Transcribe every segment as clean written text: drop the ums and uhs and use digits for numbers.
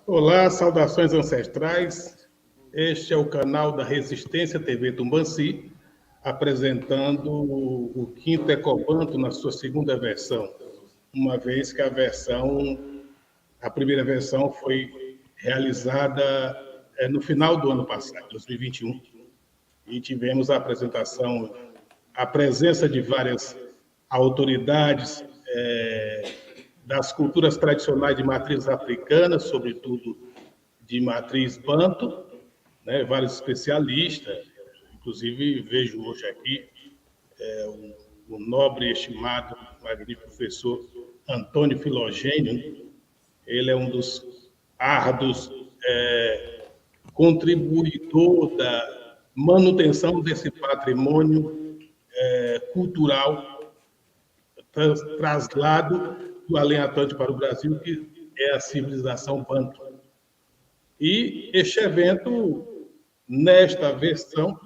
Olá, saudações ancestrais. Este é o canal da Resistência TV Tumbanci, apresentando o quinto Ecobanto na sua segunda versão, uma vez que a primeira versão foi realizada no final do ano passado, 2021, e tivemos a presença de várias autoridades das culturas tradicionais de matriz africana, sobretudo de matriz banto, né, vários especialistas, inclusive vejo hoje aqui o nobre e estimado, magnífico professor Antônio Filogênio. Ele é um dos árduos contribuidor da manutenção desse patrimônio cultural, traslado do além Atlântico para o Brasil, que é a civilização banto. E este evento, nesta versão,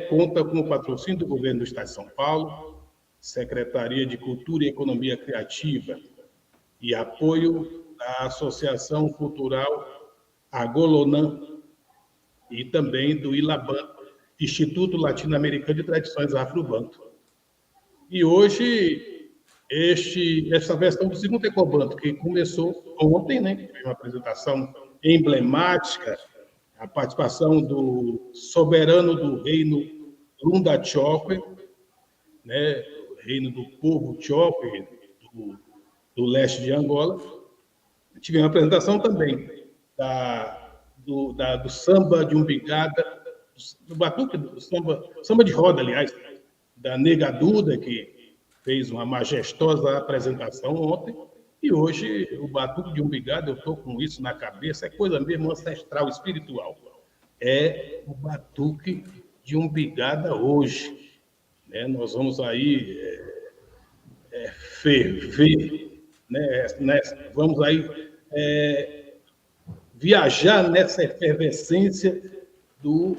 conta com o patrocínio do Governo do Estado de São Paulo, Secretaria de Cultura e Economia Criativa, e apoio da Associação Cultural Agolonã, e também do ILABAN, Instituto Latino-Americano de Tradições Afro-Banto. E hoje, essa versão do segundo Ecobanto, que começou ontem, né, foi uma apresentação emblemática, a participação do soberano do reino Lunda Tchokwe, né, o reino do povo Tchokwe, do leste de Angola. Tivemos a apresentação também do samba de umbigada, do batuque, do samba de roda, aliás, da Nega Duda, que fez uma majestosa apresentação ontem, e hoje o batuque de umbigada, eu estou com isso na cabeça, é coisa mesmo ancestral, espiritual. É o batuque de umbigada hoje. Né? Nós vamos aí ferver, né? Vamos aí viajar nessa efervescência do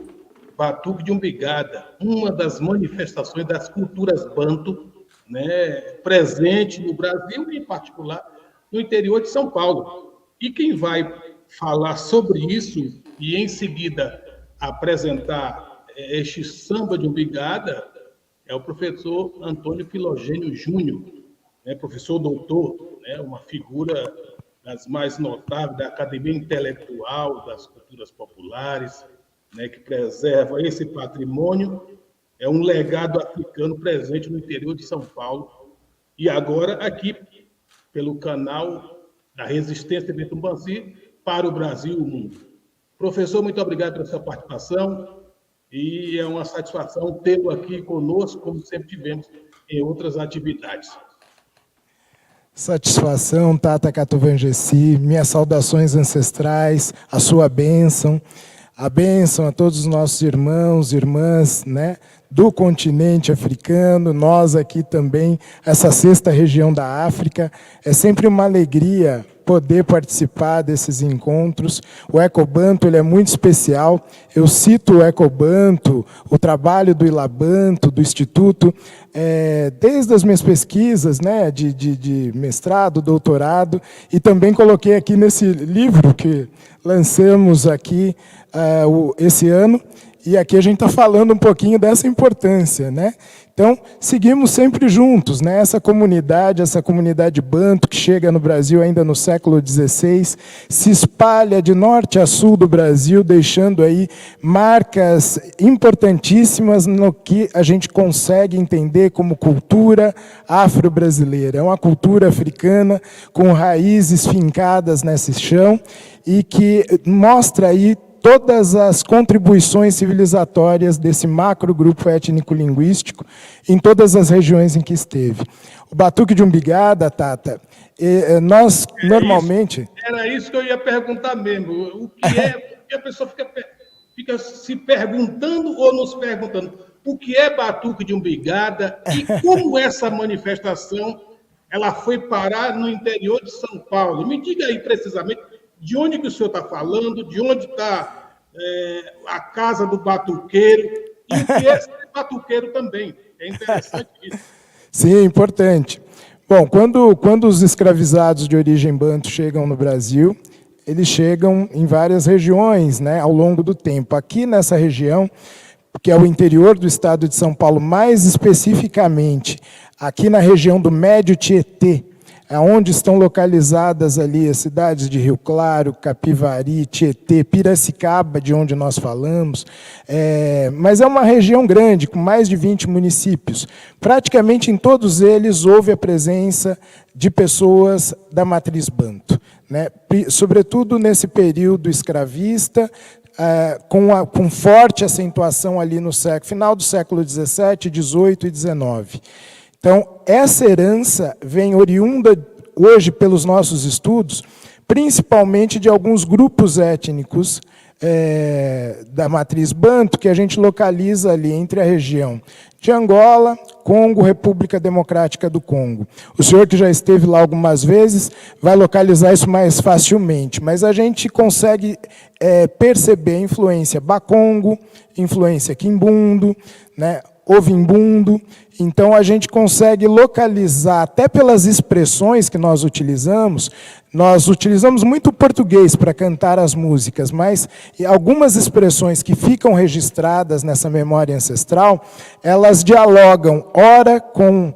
batuque de umbigada, uma das manifestações das culturas banto, né, presente no Brasil e, em particular, no interior de São Paulo. E quem vai falar sobre isso e, em seguida, apresentar este samba de umbigada é o professor Antônio Filogênio Júnior, né, professor doutor, né, uma figura das mais notáveis da Academia Intelectual das Culturas Populares, né, que preserva esse patrimônio. É um legado africano presente no interior de São Paulo. E agora aqui, pelo canal da Resistência TV Tumbanci, para o Brasil e o mundo. Professor, muito obrigado pela sua participação. E é uma satisfação tê-lo aqui conosco, como sempre tivemos em outras atividades. Satisfação, Tata Catuvangesi. Minhas saudações ancestrais, a sua bênção. A bênção a todos os nossos irmãos e irmãs, né, do continente africano, nós aqui também, essa sexta região da África. É sempre uma alegria poder participar desses encontros. O Ecobanto ele é muito especial. Eu cito o Ecobanto, o trabalho do Ilabanto, do Instituto, desde as minhas pesquisas, né, de mestrado, doutorado, e também coloquei aqui nesse livro que lançamos aqui esse ano, e aqui a gente está falando um pouquinho dessa importância, né? Então, seguimos sempre juntos, né? Essa comunidade banto, que chega no Brasil ainda no século XVI, se espalha de norte a sul do Brasil, deixando aí marcas importantíssimas no que a gente consegue entender como cultura afro-brasileira. É uma cultura africana com raízes fincadas nesse chão e que mostra aí todas as contribuições civilizatórias desse macro-grupo étnico-linguístico em todas as regiões em que esteve. O batuque de umbigada, Tata, nós normalmente... Era isso que eu ia perguntar mesmo. O que E a pessoa fica se perguntando ou nos perguntando o que é Batuque de Umbigada e como essa manifestação ela foi parar no interior de São Paulo. Me diga aí precisamente de onde que o senhor está falando, de onde está a casa do batuqueiro e o que é ser batuqueiro também. É interessante isso. Sim, é importante. Bom, quando os escravizados de origem banto chegam no Brasil, eles chegam em várias regiões, né, ao longo do tempo. Aqui nessa região, que é o interior do estado de São Paulo, mais especificamente aqui na região do Médio Tietê, onde estão localizadas ali as cidades de Rio Claro, Capivari, Tietê, Piracicaba, de onde nós falamos. Mas é uma região grande, com mais de 20 municípios. Praticamente em todos eles houve a presença de pessoas da matriz banto, né? Sobretudo nesse período escravista, com forte acentuação ali no final do século XVII, XVIII e XIX. Então, essa herança vem oriunda, hoje, pelos nossos estudos, principalmente de alguns grupos étnicos da matriz banto, que a gente localiza ali entre a região de Angola, Congo, República Democrática do Congo. O senhor que já esteve lá algumas vezes vai localizar isso mais facilmente, mas a gente consegue perceber a influência bakongo, influência quimbundo, né, ovimbundo. Então, a gente consegue localizar, até pelas expressões que nós utilizamos muito o português para cantar as músicas, mas algumas expressões que ficam registradas nessa memória ancestral, elas dialogam, ora com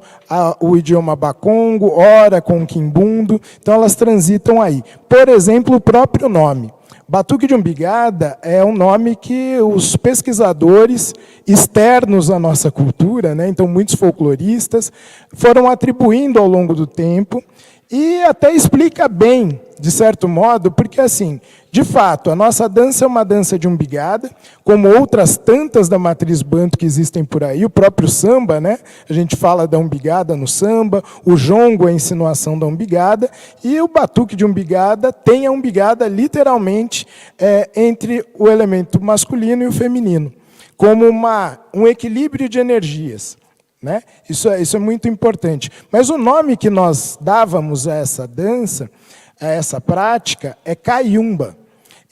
o idioma bakongo, ora com o quimbundo, então elas transitam aí. Por exemplo, o próprio nome. Batuque de Umbigada é um nome que os pesquisadores externos à nossa cultura, né, então muitos folcloristas, foram atribuindo ao longo do tempo, e até explica bem, de certo modo, porque, assim, de fato, a nossa dança é uma dança de umbigada, como outras tantas da matriz banto que existem por aí, o próprio samba, né? A gente fala da umbigada no samba, o jongo é a insinuação da umbigada, e o batuque de umbigada tem a umbigada, literalmente, entre o elemento masculino e o feminino, como um equilíbrio de energias. Né? Isso é muito importante. Mas o nome que nós dávamos a essa dança, a essa prática, é caiumba,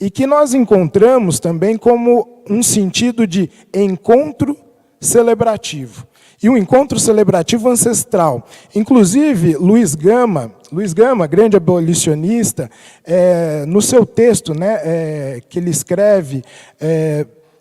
e que nós encontramos também como um sentido de encontro celebrativo. E um encontro celebrativo ancestral. Inclusive, Luiz Gama, grande abolicionista, no seu texto, né, que ele escreve,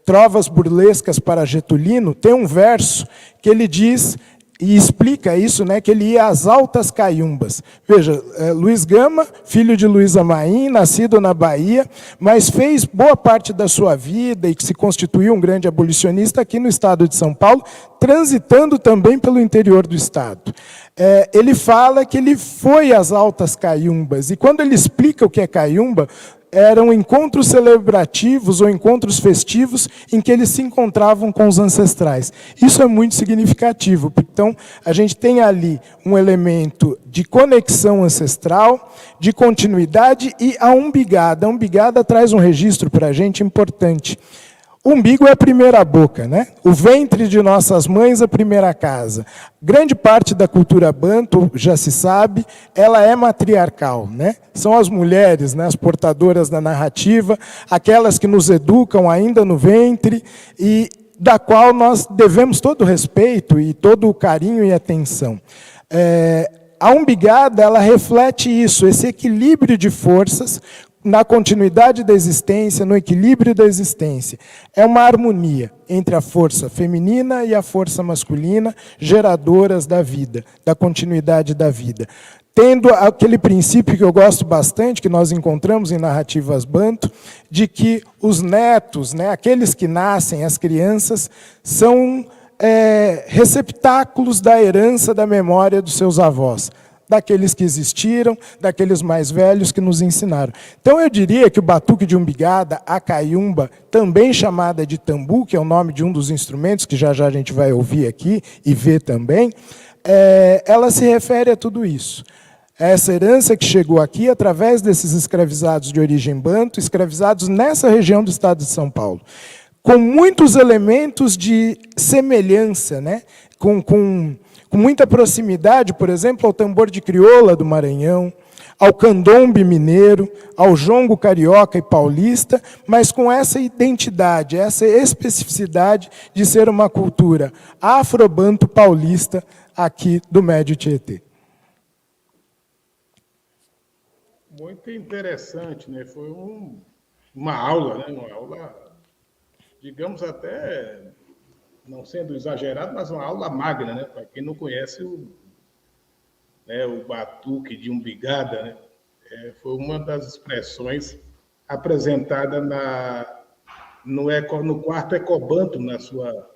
Trovas Burlescas para Getulino, tem um verso que ele diz, e explica isso, né, que ele ia às altas caiumbas. Veja, Luiz Gama, filho de Luiz Amaim, nascido na Bahia, mas fez boa parte da sua vida e que se constituiu um grande abolicionista aqui no estado de São Paulo, transitando também pelo interior do estado. Ele fala que ele foi às altas caiumbas, e quando ele explica o que é caiumba, eram encontros celebrativos ou encontros festivos em que eles se encontravam com os ancestrais. Isso é muito significativo. Então, a gente tem ali um elemento de conexão ancestral, de continuidade, e a umbigada. A umbigada traz um registro para a gente importante. O umbigo é a primeira boca, né? O ventre de nossas mães, a primeira casa. Grande parte da cultura banto, já se sabe, ela é matriarcal, né? São as mulheres, né, as portadoras da narrativa, aquelas que nos educam ainda no ventre, e da qual nós devemos todo o respeito e todo o carinho e atenção. A umbigada, ela reflete isso, esse equilíbrio de forças, na continuidade da existência, no equilíbrio da existência. É uma harmonia entre a força feminina e a força masculina, geradoras da vida, da continuidade da vida. Tendo aquele princípio que eu gosto bastante, que nós encontramos em narrativas banto, de que os netos, né, aqueles que nascem, as crianças, são receptáculos da herança da memória dos seus avós, daqueles que existiram, daqueles mais velhos que nos ensinaram. Então, eu diria que o batuque de umbigada, a caiumba, também chamada de tambu, que é o nome de um dos instrumentos, que já a gente vai ouvir aqui e ver também, ela se refere a tudo isso. essa herança que chegou aqui através desses escravizados de origem banto, escravizados nessa região do estado de São Paulo, com muitos elementos de semelhança, né? com muita proximidade, por exemplo, ao tambor de crioula do Maranhão, ao candombe mineiro, ao jongo carioca e paulista, mas com essa identidade, essa especificidade de ser uma cultura afrobanto paulista aqui do Médio Tietê. Muito interessante, né? Foi uma aula, né? Uma aula, digamos até, não sendo exagerado, mas uma aula magna, né? Para quem não conhece o batuque de umbigada, né? Foi uma das expressões apresentada no quarto Ecobanto, na sua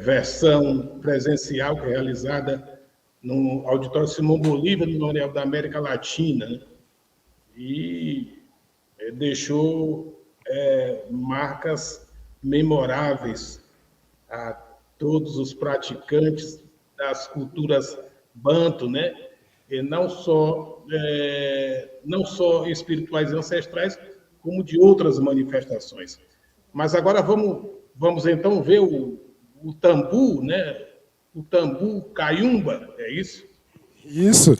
versão presencial, que é realizada no Auditório Simão Bolívar, no Memorial da América Latina, né? E deixou marcas memoráveis a todos os praticantes das culturas banto, né? E não só espirituais e ancestrais, como de outras manifestações. Mas agora vamos então ver o tambu, né? O tambu caiumba, é isso? Isso.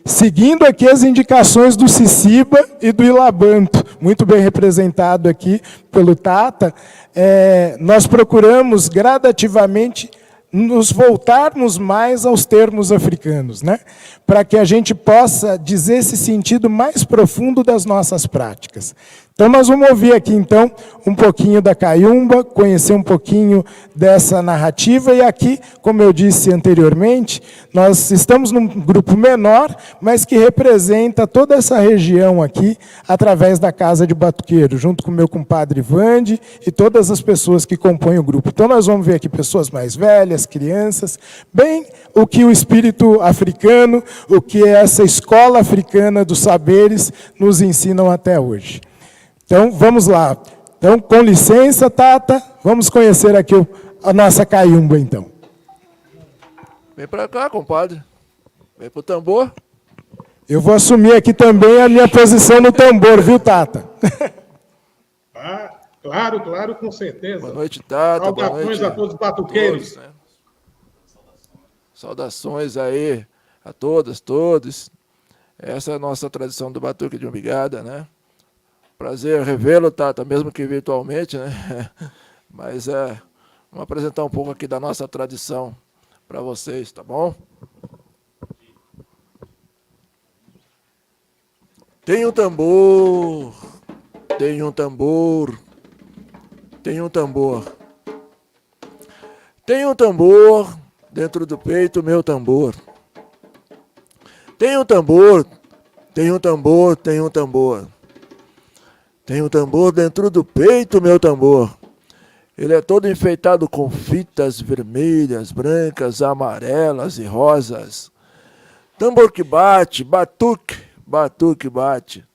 Seguindo aqui as indicações do Ciciba e do Ilabanto, muito bem representado aqui pelo Tata, nós procuramos gradativamente nos voltarmos mais aos termos africanos, né? Para que a gente possa dizer esse sentido mais profundo das nossas práticas. Então, nós vamos ouvir aqui, então, um pouquinho da caiumba, conhecer um pouquinho dessa narrativa, e aqui, como eu disse anteriormente, nós estamos num grupo menor, mas que representa toda essa região aqui, através da Casa de Batuqueiro, junto com o meu compadre Vande e todas as pessoas que compõem o grupo. Então, nós vamos ver aqui pessoas mais velhas, crianças, bem o que o espírito africano, o que essa escola africana dos saberes nos ensinam até hoje. Então, vamos lá. Então, com licença, Tata, vamos conhecer aqui a nossa caiumba, então. Vem para cá, compadre. Vem pro tambor. Eu vou assumir aqui também a minha posição no tambor, viu, Tata? Ah, claro, com certeza. Boa noite, Tata. Saudações a todos os batuqueiros. Todos, né? Saudações aí a todas, todos. Essa é a nossa tradição do batuque de umbigada, né? Prazer revê-lo, Tata, mesmo que virtualmente, né? Mas vamos apresentar um pouco aqui da nossa tradição para vocês, tá bom? Tem um tambor, tem um tambor, tem um tambor. Tem um tambor dentro do peito, meu tambor. Tem um tambor, tem um tambor, tem um tambor. Tem um tambor dentro do peito, meu tambor. Ele é todo enfeitado com fitas vermelhas, brancas, amarelas e rosas. Tambor que bate, batuque, batuque bate.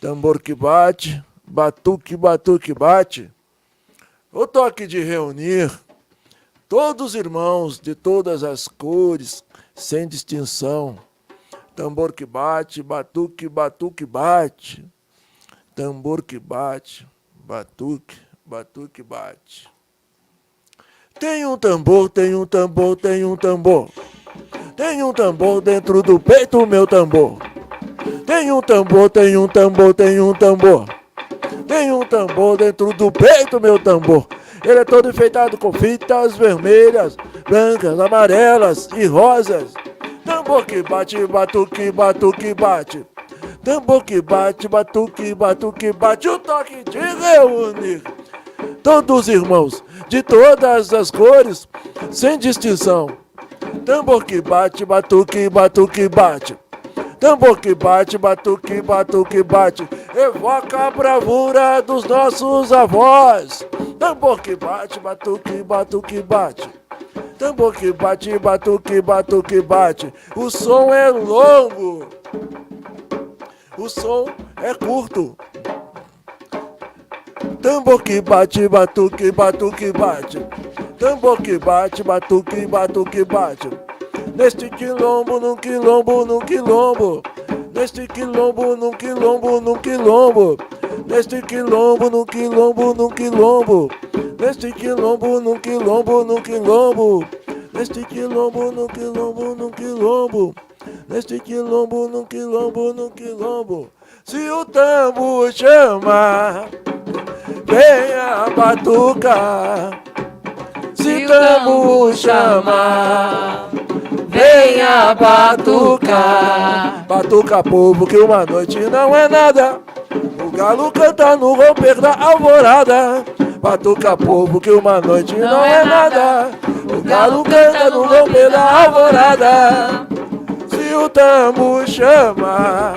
Tambor que bate, batuque, batuque bate. O toque de reunir todos os irmãos de todas as cores, sem distinção. Tambor que bate, batuque, batuque bate. Tambor que bate, batuque, batuque bate. Tem um tambor, tem um tambor, tem um tambor. Tem um tambor dentro do peito, meu tambor. Tem um tambor, tem um tambor, tem um tambor. Tem um tambor dentro do peito, meu tambor. Ele é todo enfeitado com fitas vermelhas, brancas, amarelas e rosas. Tambor que bate, batuque, batuque bate. Tambor que bate, batuque, batuque bate. O toque de reunir todos os irmãos de todas as cores, sem distinção. Tambor que bate, batuque, batuque bate. Tambor que bate, batuque, batuque bate. Evoca a bravura dos nossos avós. Tambor que bate, batuque, batuque bate. Tambor que bate, batuque, batuque bate. O som é longo, o som é curto. Tambor que bate, batuque, batuque bate. Tambor que bate, batuque, batuque bate. neste quilombo, num quilombo, num quilombo, neste quilombo, num quilombo, num quilombo, neste quilombo, num quilombo, num quilombo, neste quilombo, num quilombo, num quilombo, neste quilombo, num quilombo, num quilombo, neste quilombo, num quilombo, num quilombo. Se o tambo chamar, venha batucar. Se o tambo chamar, venha batucar. Batuca, povo, que uma noite não é nada. O galo canta no romper da alvorada. Batuca, povo, que uma noite não é nada. O galo canta no romper da alvorada. Se o tambo chamar,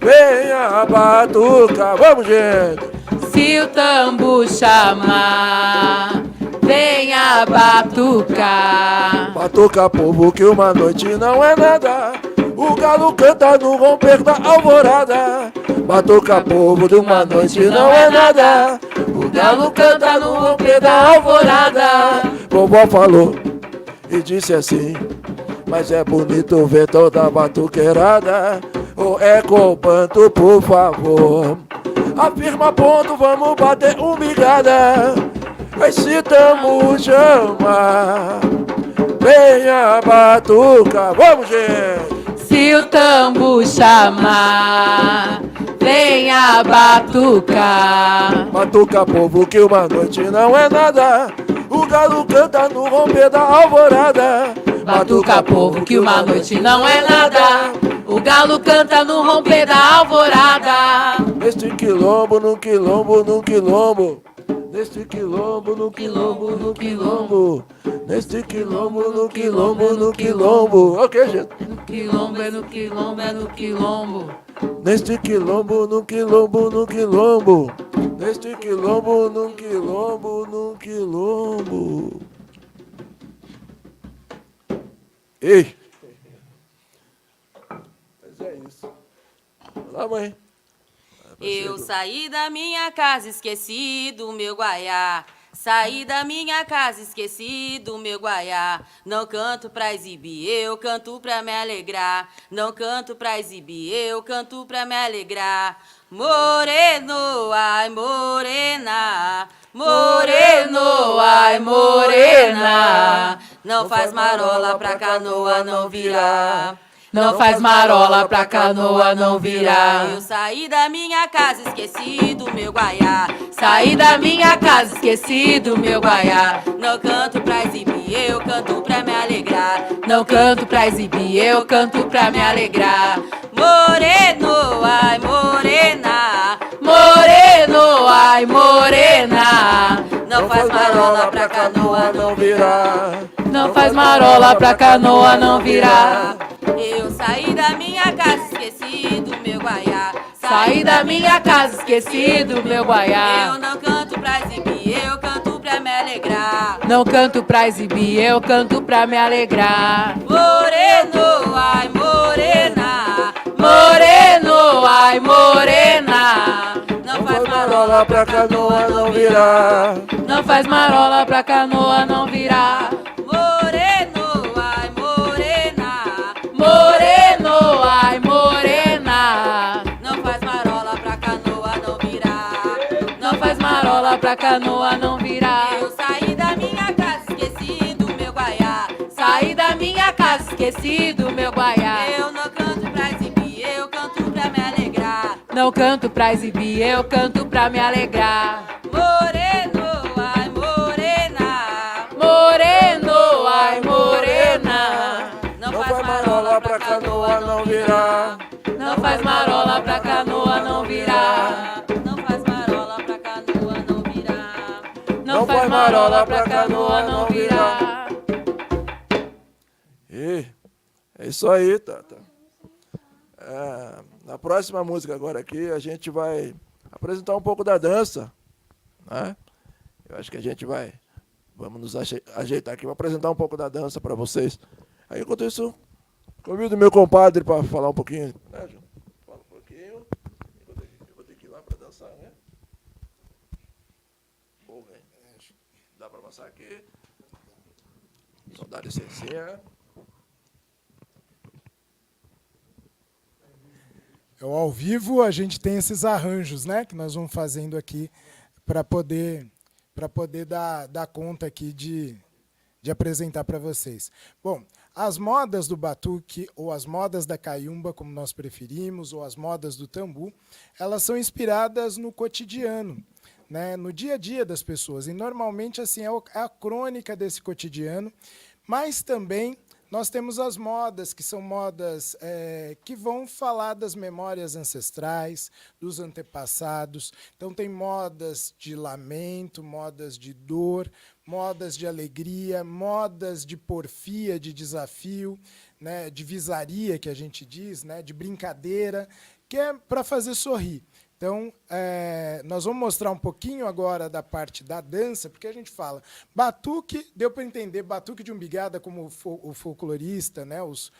venha batuca. Vamos, gente. Se o tambo chamar, venha batucar. Batuca, povo, que uma noite não é nada. O galo canta no romper da alvorada. Batuca, povo, de uma noite não é nada. O galo canta no romper da alvorada. Vovó falou e disse assim: mas é bonito ver toda a batuqueirada. O ecopanto, por favor. Afirma ponto, vamos bater umbigada. Esse tambo chama, venha batuca. Vamos, gente. Se o tambo chamar, venha batucar. Batuca, povo, que uma noite não é nada. O galo canta no romper da alvorada. Batuca, povo, que uma noite não é nada. O galo canta no romper da alvorada. Neste quilombo, no quilombo, no quilombo. Neste quilombo, no quilombo, no quilombo. Neste quilombo, no quilombo, no quilombo. Ok, gente. No quilombo, é no quilombo, é no quilombo. Neste quilombo, no quilombo, no quilombo. Neste quilombo, no quilombo, no quilombo. Ei! Mas é isso. Olá, mãe. Eu saí da minha casa, esqueci do meu guaiá. Saí da minha casa, esqueci do meu guaiá. Não canto pra exibir, eu canto pra me alegrar. Não canto pra exibir, eu canto pra me alegrar. Moreno, ai morena, moreno, ai morena. Não faz marola pra canoa não virar. Não faz marola pra canoa não virar. Eu saí da minha casa, esqueci do meu guaiá. Saí da minha casa, esqueci do meu guaiá. Não canto pra exibir, eu canto pra me alegrar. Não canto pra exibir, eu canto pra me alegrar. Moreno, ai morena, Moreno, ai morena. não faz marola pra canoa não virar. Não faz marola pra canoa não virar. Eu saí da minha casa, esqueci do meu guaiá. Saí da minha casa, esqueci do meu guaiá. Eu não canto pra exibir, eu canto pra me alegrar. Não canto pra exibir, eu canto pra me alegrar. Moreno, ai morena, Moreno, ai morena. não faz Marola marola pra canoa não virar. Não faz marola pra canoa não virar. Moreno, ai morena, Moreno, ai morena. não faz marola pra canoa não virar. Não faz marola pra canoa não virar. Eu saí da minha casa, esqueci do meu guaiá. Saí da minha casa, esqueci do meu guaiá. Eu não canto pra exibir, eu canto pra me alegrar. Não canto pra exibir, eu canto pra me alegrar. Moreno, ai morena, Moreno, ai morena. não Não faz faz marola pra canoa não virar. Não faz marola pra canoa não virar. Não faz marola pra canoa não virar. Não faz marola pra canoa não virar. E é isso aí, Tata. Na próxima música agora aqui, a gente vai apresentar um pouco da dança, né? Eu acho que a gente vai, vamos nos ajeitar aqui, vou apresentar um pouco da dança para vocês. Aí, enquanto isso, convido meu compadre para falar um pouquinho. Né, João? Fala um pouquinho. Eu vou ter que ir lá para dançar, né? Dá para passar aqui. Só dá licencinha. Ao vivo a gente tem esses arranjos, né, que nós vamos fazendo aqui para poder dar conta aqui de apresentar para vocês. Bom, as modas do batuque, ou as modas da caiumba, como nós preferimos, ou as modas do tambu, elas são inspiradas no cotidiano, né, no dia a dia das pessoas. E normalmente assim é a crônica desse cotidiano, mas também nós temos as modas, que são modas que vão falar das memórias ancestrais, dos antepassados. Então, tem modas de lamento, modas de dor, modas de alegria, modas de porfia, de desafio, né, de visaria, que a gente diz, né, de brincadeira, que é para fazer sorrir. Então, nós vamos mostrar um pouquinho agora da parte da dança, porque a gente fala batuque, deu para entender, batuque de umbigada, como o folclorista, né, os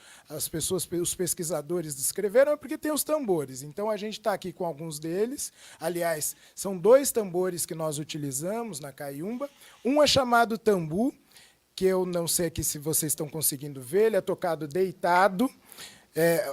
pesquisadores descreveram, é porque tem os tambores. Então, a gente está aqui com alguns deles. Aliás, são 2 tambores que nós utilizamos na caiumba. Um é chamado tambu, que eu não sei aqui se vocês estão conseguindo ver, ele é tocado deitado.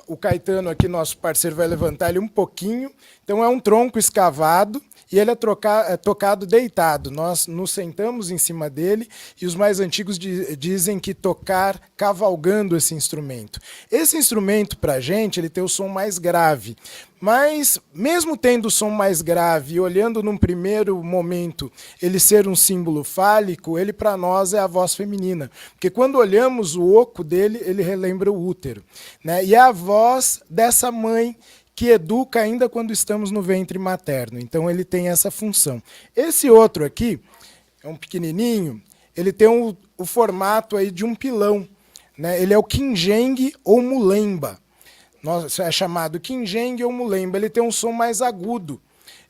O Caetano, aqui, nosso parceiro, vai levantar ele um pouquinho. Então, é um tronco escavado e ele é tocado deitado. Nós nos sentamos em cima dele e os mais antigos dizem que tocar cavalgando esse instrumento. Esse instrumento, para a gente, ele tem o som mais grave. Mas, mesmo tendo o som mais grave e olhando num primeiro momento ele ser um símbolo fálico, ele para nós é a voz feminina. Porque quando olhamos o oco dele, ele relembra o útero, né? E é a voz dessa mãe que educa ainda quando estamos no ventre materno. Então ele tem essa função. Esse outro aqui, é um pequenininho, ele tem o formato aí de um pilão, né? Ele é o quinjeng ou mulemba. É chamado quinjeng ou mulemba, ele tem um som mais agudo.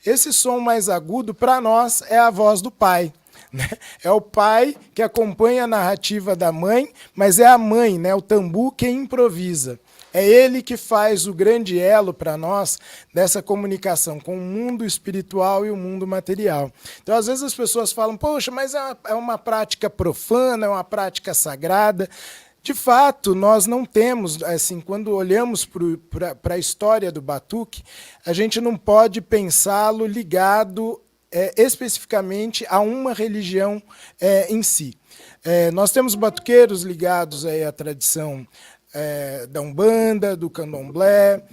Esse som mais agudo, para nós, é a voz do pai, né? É o pai que acompanha a narrativa da mãe, mas é a mãe, né, o tambu, quem improvisa. É ele que faz o grande elo para nós dessa comunicação com o mundo espiritual e o mundo material. Então, às vezes as pessoas falam, poxa, mas é uma prática profana, é uma prática sagrada. De fato, nós não temos, assim, quando olhamos para a história do batuque, a gente não pode pensá-lo ligado especificamente a uma religião em si. Nós temos batuqueiros ligados aí à tradição da Umbanda, do Candomblé,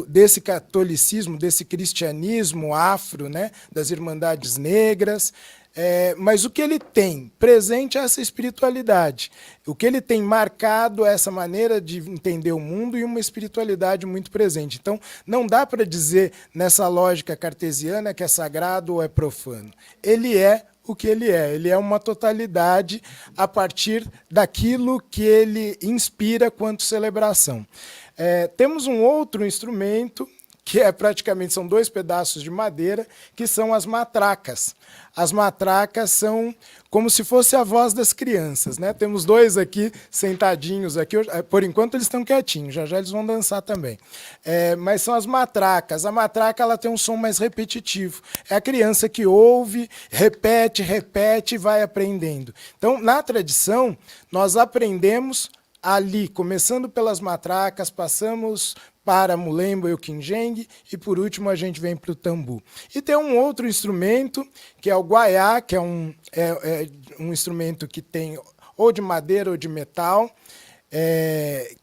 desse catolicismo, desse cristianismo afro, né, das Irmandades Negras. Mas o que ele tem presente é essa espiritualidade. O que ele tem marcado é essa maneira de entender o mundo e uma espiritualidade muito presente. Então, não dá para dizer, nessa lógica cartesiana, que é sagrado ou é profano. Ele é o que ele é. Ele é uma totalidade a partir daquilo que ele inspira quanto celebração. Temos um outro instrumento, que praticamente são 2 pedaços de madeira, que são as matracas. As matracas são como se fosse a voz das crianças, né? Temos 2 aqui, sentadinhos aqui, por enquanto eles estão quietinhos, já já eles vão dançar também. Mas são as matracas. A matraca, ela tem um som mais repetitivo. É a criança que ouve, repete, repete e vai aprendendo. Então, na tradição, nós aprendemos ali, começando pelas matracas, passamos para a mulemba e o quinjeng, e por último a gente vem para o tambu. E tem um outro instrumento, que é o guaiá, que é um instrumento que tem ou de madeira ou de metal,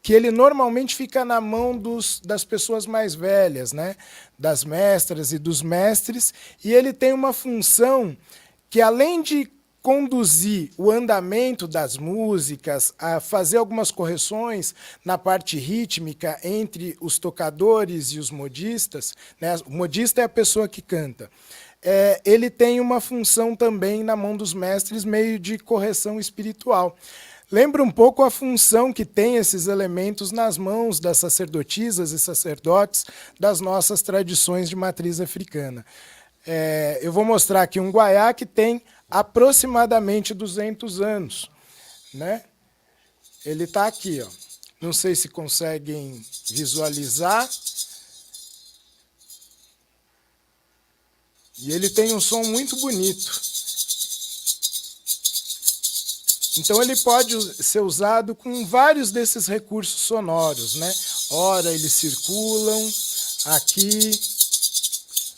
que ele normalmente fica na mão das pessoas mais velhas, né? Das mestras e dos mestres, e ele tem uma função que, além de conduzir o andamento das músicas, a fazer algumas correções na parte rítmica entre os tocadores e os modistas, né? O modista é a pessoa que canta. Ele tem uma função também na mão dos mestres, meio de correção espiritual. Lembra um pouco a função que tem esses elementos nas mãos das sacerdotisas e sacerdotes das nossas tradições de matriz africana. Eu vou mostrar aqui um guaiá que tem aproximadamente 200 anos, né? Ele está aqui, ó. Não sei se conseguem visualizar. E ele tem um som muito bonito. Então ele pode ser usado com vários desses recursos sonoros, né? Ora eles circulam, aqui,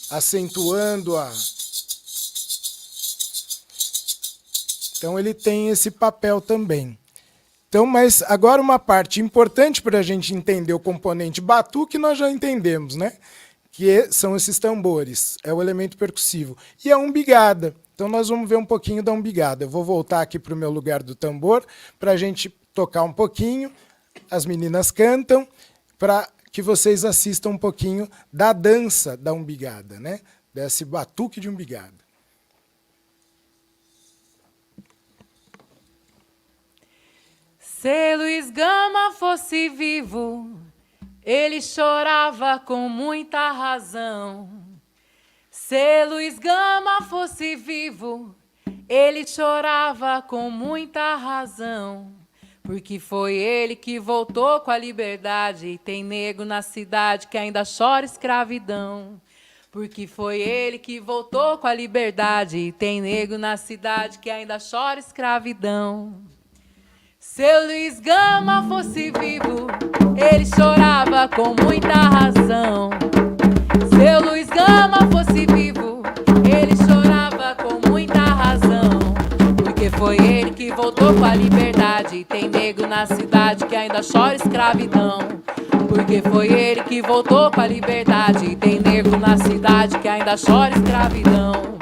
acentuando-a. Então, ele tem esse papel também. Então, mas agora uma parte importante para a gente entender o componente batuque, nós já entendemos, né? Que são esses tambores, é o elemento percussivo. E a umbigada. Então, nós vamos ver um pouquinho da umbigada. Eu vou voltar aqui para o meu lugar do tambor, para a gente tocar um pouquinho. As meninas cantam, para que vocês assistam um pouquinho da dança da umbigada, né? Desse batuque de umbigada. Se Luiz Gama fosse vivo, ele chorava com muita razão. Se Luiz Gama fosse vivo, ele chorava com muita razão. Porque foi ele que voltou com a liberdade, e tem nego na cidade que ainda chora escravidão. Porque foi ele que voltou com a liberdade, e tem nego na cidade que ainda chora escravidão. Se Luiz Gama fosse vivo, ele chorava com muita razão. Se Luiz Gama fosse vivo, ele chorava com muita razão. Porque foi ele que voltou com a liberdade, e tem nego na cidade que ainda chora escravidão. Porque foi ele que voltou com a liberdade, e tem nego na cidade que ainda chora escravidão.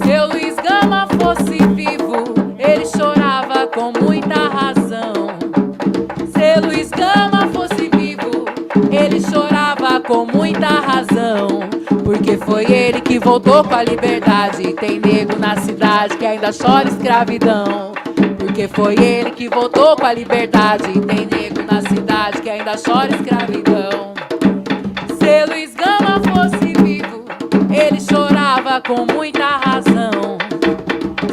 Se Luiz Gama fosse vivo, ele chorava com muita razão. Se Luiz Gama fosse vivo, ele chorava com muita razão. Porque foi ele que voltou com a liberdade, e tem nego na cidade que ainda chora escravidão. Porque foi ele que voltou com a liberdade, e tem nego na cidade que ainda chora escravidão. Se Luiz Gama fosse vivo, ele chorava com muita razão.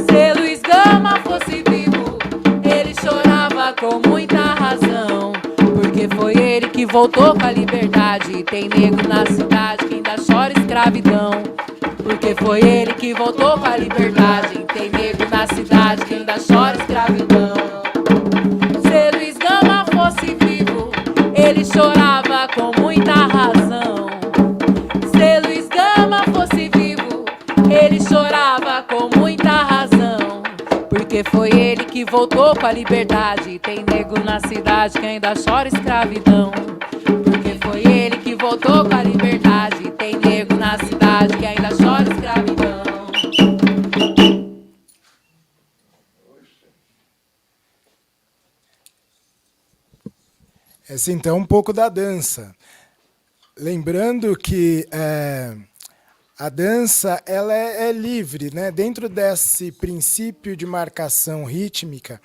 Se Luiz Gama fosse vivo, ele chorava com muita razão. Porque foi ele que voltou com a liberdade, e tem nego na cidade que ainda chora escravidão. Porque foi ele que voltou com a liberdade, e tem nego na cidade que ainda chora escravidão. Se Luiz Gama fosse vivo, ele chorava com muita razão. Se Luiz Gama fosse vivo, ele chorava com muita razão. Porque foi ele que voltou com a liberdade, e tem nego na cidade que ainda chora escravidão. Porque foi ele que voltou com a liberdade, e tem nego na cidade que ainda chora escravidão. Essa então é um pouco da dança. Lembrando que a dança ela é livre, né? Dentro desse princípio de marcação rítmica,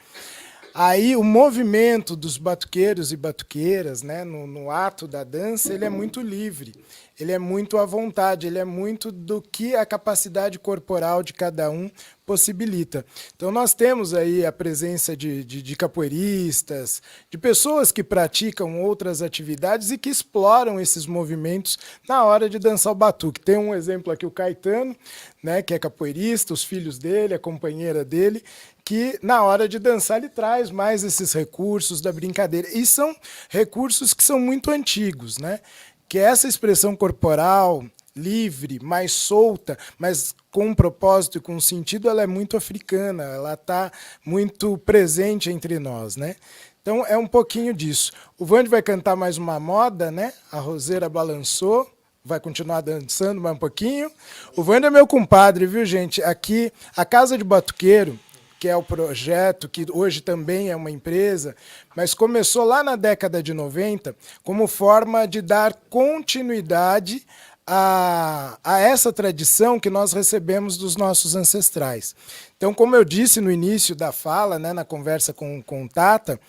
aí o movimento dos batuqueiros e batuqueiras, né, no ato da dança, ele é muito livre, ele é muito à vontade, ele é muito do que a capacidade corporal de cada um possibilita. Então nós temos aí a presença de capoeiristas, de pessoas que praticam outras atividades e que exploram esses movimentos na hora de dançar o batuque. Tem um exemplo aqui, o Caetano, né, que é capoeirista, os filhos dele, a companheira dele, que na hora de dançar ele traz mais esses recursos da brincadeira. E são recursos que são muito antigos, né? Que essa expressão corporal livre, mais solta, mas com um propósito e com um sentido, ela é muito africana, ela está muito presente entre nós, né? Então é um pouquinho disso. O Vande vai cantar mais uma moda, né? A Roseira balançou, vai continuar dançando mais um pouquinho. O Vande é meu compadre, viu, gente? Aqui, a Casa de Batuqueiro, que é o projeto, que hoje também é uma empresa, mas começou lá na década de 90 como forma de dar continuidade a essa tradição que nós recebemos dos nossos ancestrais. Então, como eu disse no início da fala, né, na conversa com o Tata,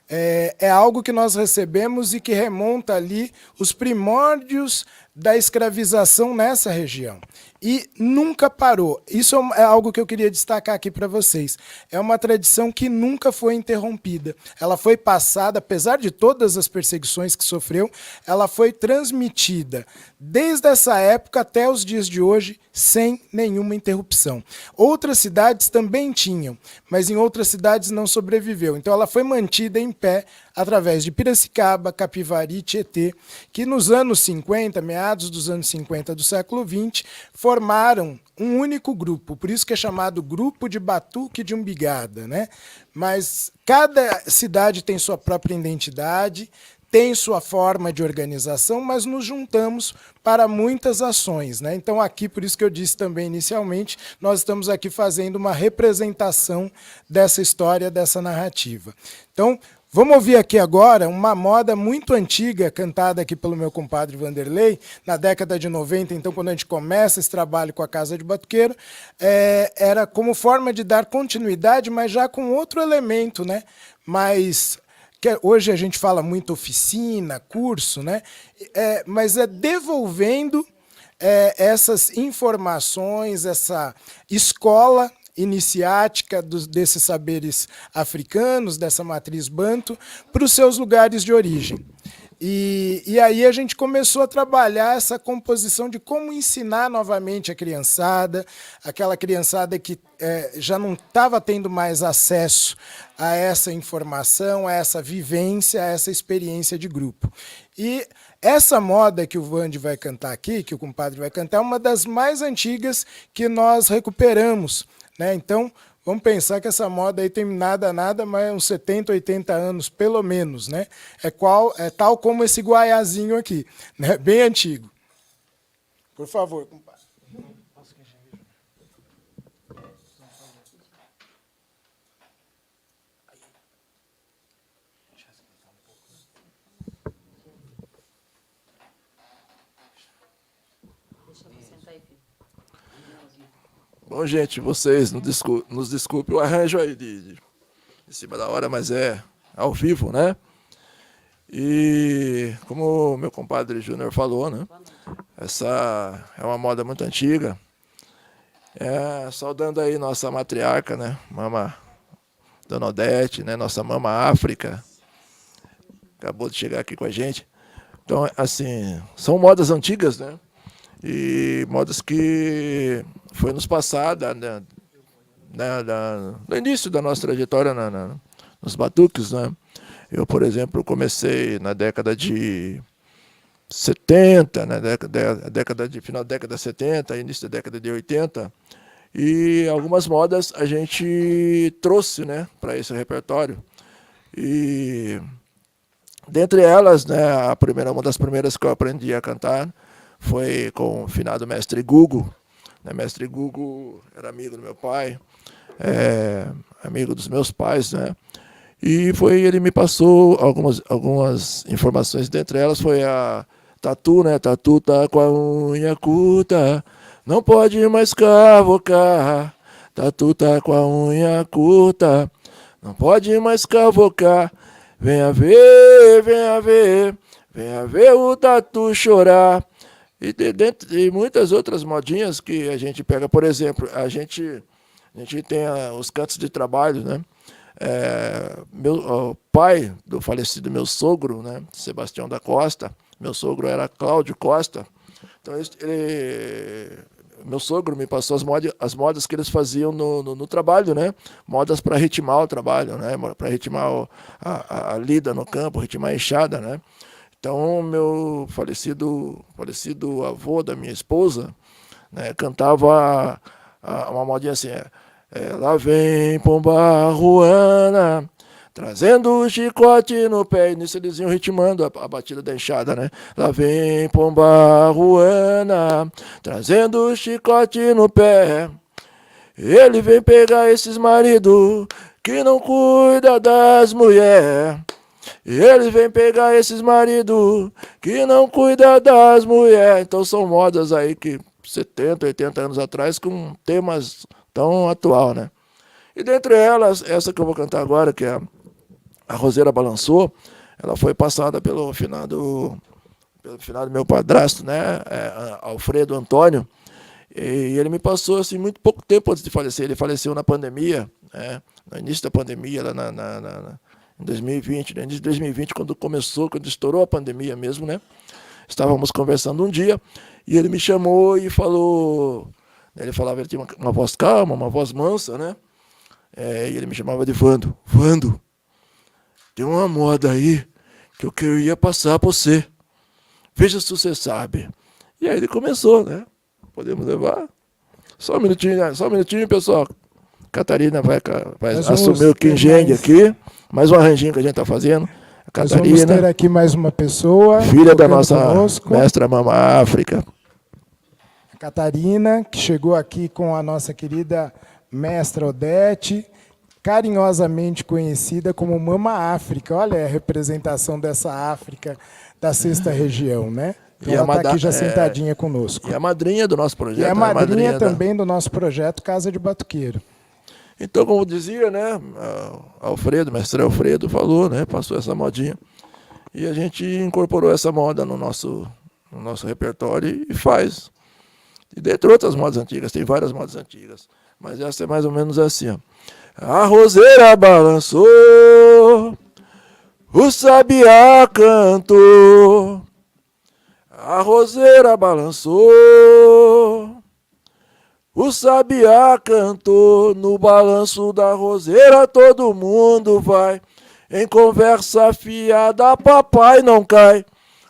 é algo que nós recebemos e que remonta ali os primórdios da escravização nessa região. E nunca parou. Isso é algo que eu queria destacar aqui para vocês. É uma tradição que nunca foi interrompida. Ela foi passada, apesar de todas as perseguições que sofreu, ela foi transmitida desde essa época até os dias de hoje, sem nenhuma interrupção. Outras cidades também tinham, mas em outras cidades não sobreviveu. Então ela foi mantida em pé através de Piracicaba, Capivari e Tietê, que nos anos 50, meados dos anos 50 do século XX, formaram um único grupo, por isso que é chamado Grupo de Batuque de Umbigada, né? Mas cada cidade tem sua própria identidade, tem sua forma de organização, mas nos juntamos para muitas ações, né? Então, aqui, por isso que eu disse também inicialmente, nós estamos aqui fazendo uma representação dessa história, dessa narrativa. Então, vamos ouvir aqui agora uma moda muito antiga, cantada aqui pelo meu compadre Vanderlei, na década de 90, então, quando a gente começa esse trabalho com a Casa de Batuqueiro, era como forma de dar continuidade, mas já com outro elemento, né? Mas hoje a gente fala muito oficina, curso, né? Mas é devolvendo essas informações, essa escola iniciática desses saberes africanos, dessa matriz banto, para os seus lugares de origem. E aí a gente começou a trabalhar essa composição de como ensinar novamente a criançada, aquela criançada que já não estava tendo mais acesso a essa informação, a essa vivência, a essa experiência de grupo. E essa moda que o Vande vai cantar aqui, que o compadre vai cantar, é uma das mais antigas que nós recuperamos, né? Então, vamos pensar que essa moda aí tem nada, mas uns 70, 80 anos, pelo menos, né? É tal como esse guaiazinho aqui, né? Bem antigo. Por favor, compadre. Bom, gente, vocês nos desculpem o arranjo aí de cima da hora, mas é ao vivo, né? E como o meu compadre Júnior falou, né? Essa é uma moda muito antiga. Saudando aí nossa matriarca, né? Mama Dona Odete, né? Nossa Mama África. Acabou de chegar aqui com a gente. Então, assim, são modas antigas, né? E modas que foi nos passada, né, no início da nossa trajetória nos batuques, né? Eu, por exemplo, comecei na década de 70, final da década de 70, início da década de 80, e algumas modas a gente trouxe, né, para esse repertório. E dentre elas, né, uma das primeiras que eu aprendi a cantar foi com o finado mestre Gugu. Mestre Gugu era amigo do meu pai, amigo dos meus pais, né? E ele me passou algumas informações, dentre elas foi a Tatu, né? Tatu tá com a unha curta, não pode mais cavocar. Tatu tá com a unha curta, não pode mais cavocar. Venha ver, venha ver, venha ver o Tatu chorar. E muitas outras modinhas que a gente pega, por exemplo, a gente tem os cantos de trabalho, né? O pai do falecido meu sogro, né? Sebastião da Costa, meu sogro era Cláudio Costa, então meu sogro me passou as modas que eles faziam no trabalho, né? Modas para ritmar o trabalho, né? Para ritmar a lida no campo, ritmar a enxada, né? Então, meu falecido avô da minha esposa, né, cantava uma modinha assim, lá vem pomba ruana, trazendo o chicote no pé. E nisso eles iam ritmando a batida da enxada, né? Lá vem pomba ruana, trazendo o chicote no pé. Ele vem pegar esses maridos que não cuida das mulheres. E ele vem pegar esses maridos que não cuidam das mulheres. Então são modas aí que 70, 80 anos atrás com temas tão atual, né? E dentre elas, essa que eu vou cantar agora, que é a Roseira Balançou, ela foi passada pelo finado meu padrasto, né? Alfredo Antônio. E ele me passou assim muito pouco tempo antes de falecer. Ele faleceu na pandemia, né? No início da pandemia, lá em 2020, no início de 2020, quando estourou a pandemia mesmo, né? Estávamos conversando um dia e ele me chamou e falou, ele falava, ele tinha uma voz calma, uma voz mansa, né? E ele me chamava de Vando. Vando, tem uma moda aí que eu queria passar para você. Veja se você sabe. E aí ele começou, né? Podemos levar? Só um minutinho, pessoal. Catarina vai assumir o quingengue aqui. Mais um arranjinho que a gente está fazendo. A Catarina, nós vamos ter aqui mais uma pessoa. Filha da nossa conosco. mestra Mama África. A Catarina, que chegou aqui com a nossa querida mestra Odete, carinhosamente conhecida como Mama África. Olha a representação dessa África da sexta região, né? Então ela está aqui já sentadinha conosco. E a madrinha do nosso projeto. E a madrinha também do nosso projeto Casa de Batuqueiro. Então, como dizia, né, mestre Alfredo falou, né, passou essa modinha. E a gente incorporou essa moda no nosso repertório e faz. E dentre outras modas antigas, tem várias modas antigas. Mas essa é mais ou menos assim, ó. A roseira balançou, o sabiá cantou. A roseira balançou, o sabiá cantou. No balanço da roseira todo mundo vai. Em conversa fiada papai não cai.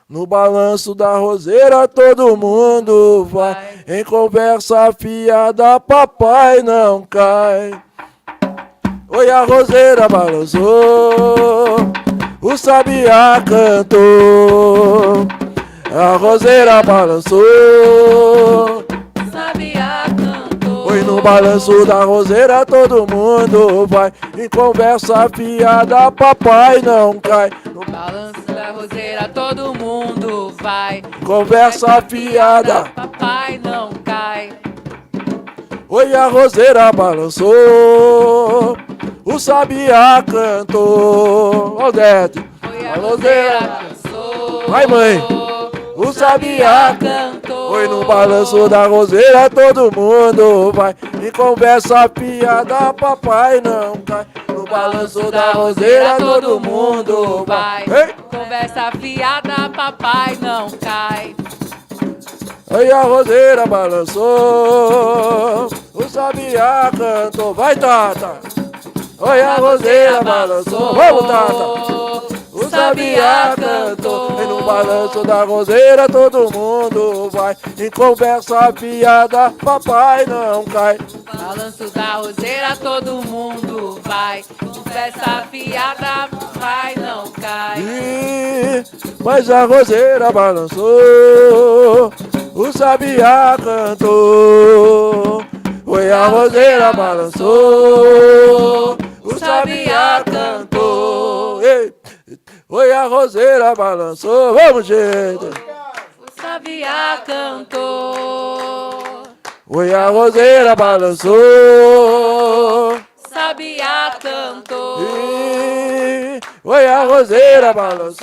No balanço da roseira todo mundo vai. Em conversa fiada papai não cai. Oi, a roseira balançou, o sabiá cantou. A roseira balançou, Sabiá cantou. oi, no balanço da roseira todo mundo vai. Em conversa fiada papai não cai. No balanço da roseira todo mundo vai. Conversa fiada, Papai não cai. oi, a roseira balançou, o sabiá cantou. Odete, Oi, a roseira cantou. vai, mãe. O sabiá cantou. oi, no balanço da roseira todo mundo vai. Em conversa piada papai não cai. No balanço da roseira todo mundo vai. Ei! Conversa fiada, papai não cai. Aí a roseira balançou, o sabiá cantou. Vai, Tata! Oi, a roseira balançou. Vamos, Tata! O sabiá cantou, e no balanço da roseira todo mundo vai. Em conversa fiada, papai não cai. Balanço da roseira todo mundo vai. Conversa fiada, papai não cai. Mas a roseira balançou, o sabiá cantou. Oi, a roseira balançou, o sabiá cantou. Ei! Oi, a roseira balançou, vamos, gente! O sabiá cantou. Oi, a roseira balançou, Sabiá cantou. Oi, a roseira balançou,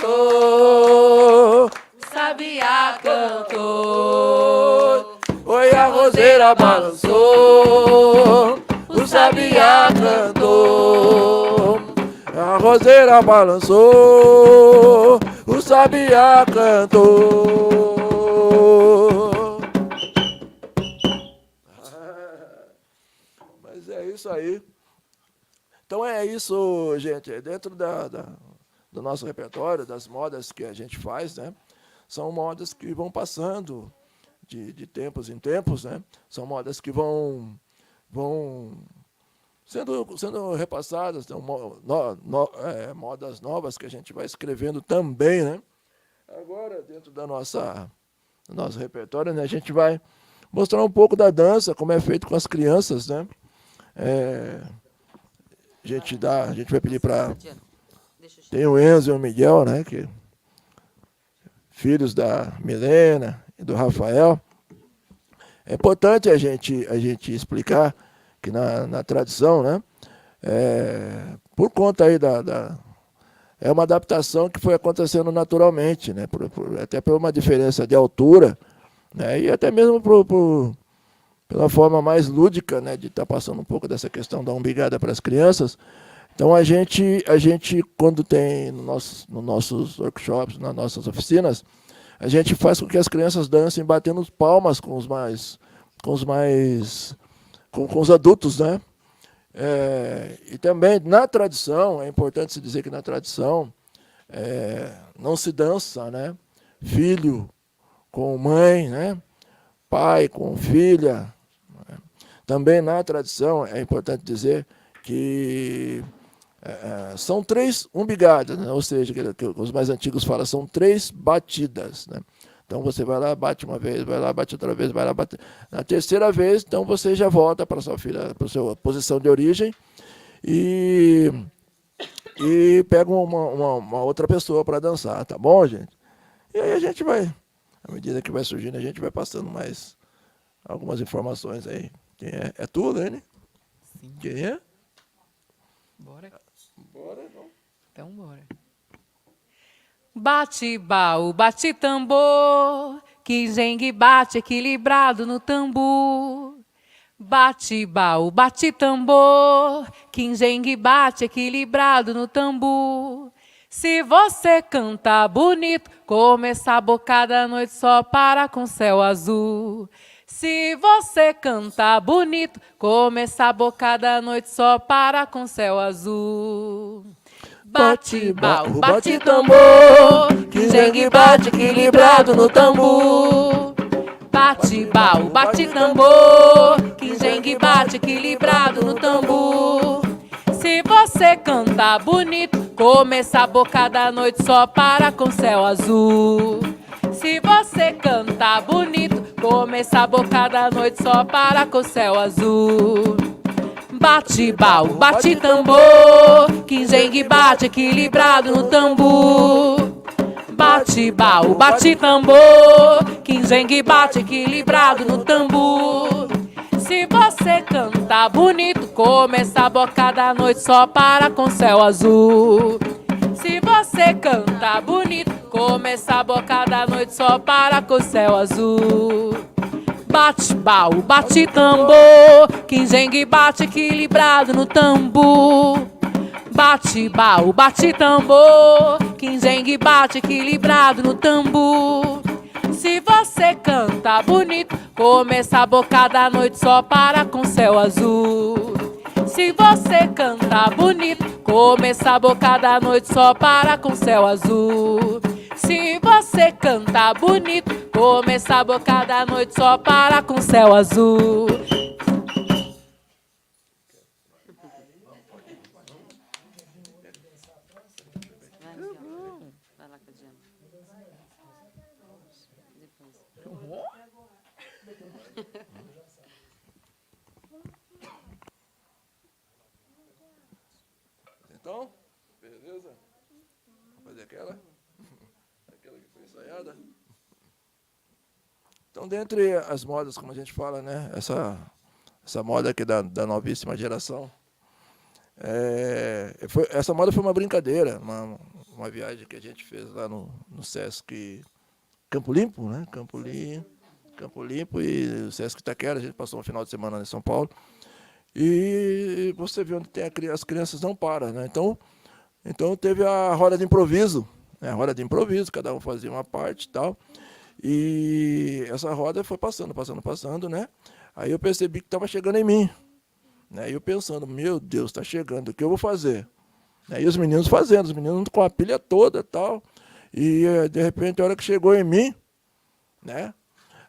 Sabiá cantou. oi, a roseira balançou, o sabiá cantou. A roseira balançou, o sabiá cantou. Mas é isso aí. Então é isso, gente. Dentro do nosso repertório, das modas que a gente faz, né? São modas que vão passando de tempos em tempos, né? São modas que vão sendo repassadas, então, modas novas que a gente vai escrevendo também, né? Agora, dentro do nosso repertório, né, a gente vai mostrar um pouco da dança, como é feito com as crianças, né? A gente vai pedir para... Tem o Enzo e o Miguel, né? Filhos da Milena e do Rafael. É importante a gente explicar que na tradição, né, por conta aí é uma adaptação que foi acontecendo naturalmente, né, até por uma diferença de altura, né, e até mesmo pela forma mais lúdica, né, de estar passando um pouco dessa questão da umbigada para as crianças. Então a gente quando tem nos nossos workshops, nas nossas oficinas, a gente faz com que as crianças dancem batendo palmas com os adultos, né? E também, na tradição, é importante se dizer que na tradição não se dança, né? Filho com mãe, né? Pai com filha. Né? Também na tradição, é importante dizer que são 3 umbigadas, né? Ou seja, que os mais antigos falam, são 3 batidas. Né? Então você vai lá, bate uma vez, vai lá, bate outra vez, vai lá, bate. Na terceira vez, então você já volta para sua filha, para a sua posição de origem e pega uma outra pessoa para dançar, tá bom, gente? E aí a gente vai, à medida que vai surgindo, a gente vai passando mais algumas informações aí. Quem é? É tu, Lene? Sim. Quem é? Bora. Bora, então. Então, bora. Bate baú, bate tambor, que zengue bate equilibrado no tambor. Bate baú, bate tambor, que zengue bate equilibrado no tambor. Se você canta bonito, começa a bocada à noite só para com céu azul. Se você canta bonito, começa a bocada à noite só para com céu azul. Bate baú, bate tambor, que zengue bate equilibrado no tambor. Bate baú, bate tambor, que zengue bate equilibrado no tambor. Se você canta bonito, começa a bocada à noite só para com céu azul. Se você canta bonito, começa a bocada à noite só para com céu azul. Bate baú, bate tambor, que zengue bate equilibrado no tambor. Bate baú, bate tambor, que zengue bate equilibrado no tambor. Se você canta bonito, começa a bocada à noite só para com céu azul. Se você canta bonito, começa a bocada à noite só para com céu azul. Bate baú, bate tambor, que zengue bate equilibrado no tambor. Bate baú, bate tambor, que zengue bate equilibrado no tambor. Se você canta bonito, começa a bocada à noite só para com céu azul. Se você canta bonito, começa a bocada à noite só para com céu azul. Se você canta bonito, começa a bocada à noite só para com céu azul. Vai lá com a Diana. Então, beleza? Vamos fazer aquela que foi ensaiada. Então, dentre as modas, como a gente fala, né? Essa moda aqui da novíssima geração, essa moda foi uma brincadeira, uma viagem que a gente fez lá no Sesc Campo Limpo, né? Campo Limpo e o Sesc Itaquera. A gente passou um final de semana em São Paulo. E você vê onde tem as crianças não param, né? Então teve a roda de improviso, né? A roda de improviso, cada um fazia uma parte e tal. E essa roda foi passando, né? Aí eu percebi que estava chegando em mim. Né? E eu pensando, meu Deus, está chegando, o que eu vou fazer? Né? E os meninos fazendo, os meninos com a pilha toda e tal. E de repente, a hora que chegou em mim, né?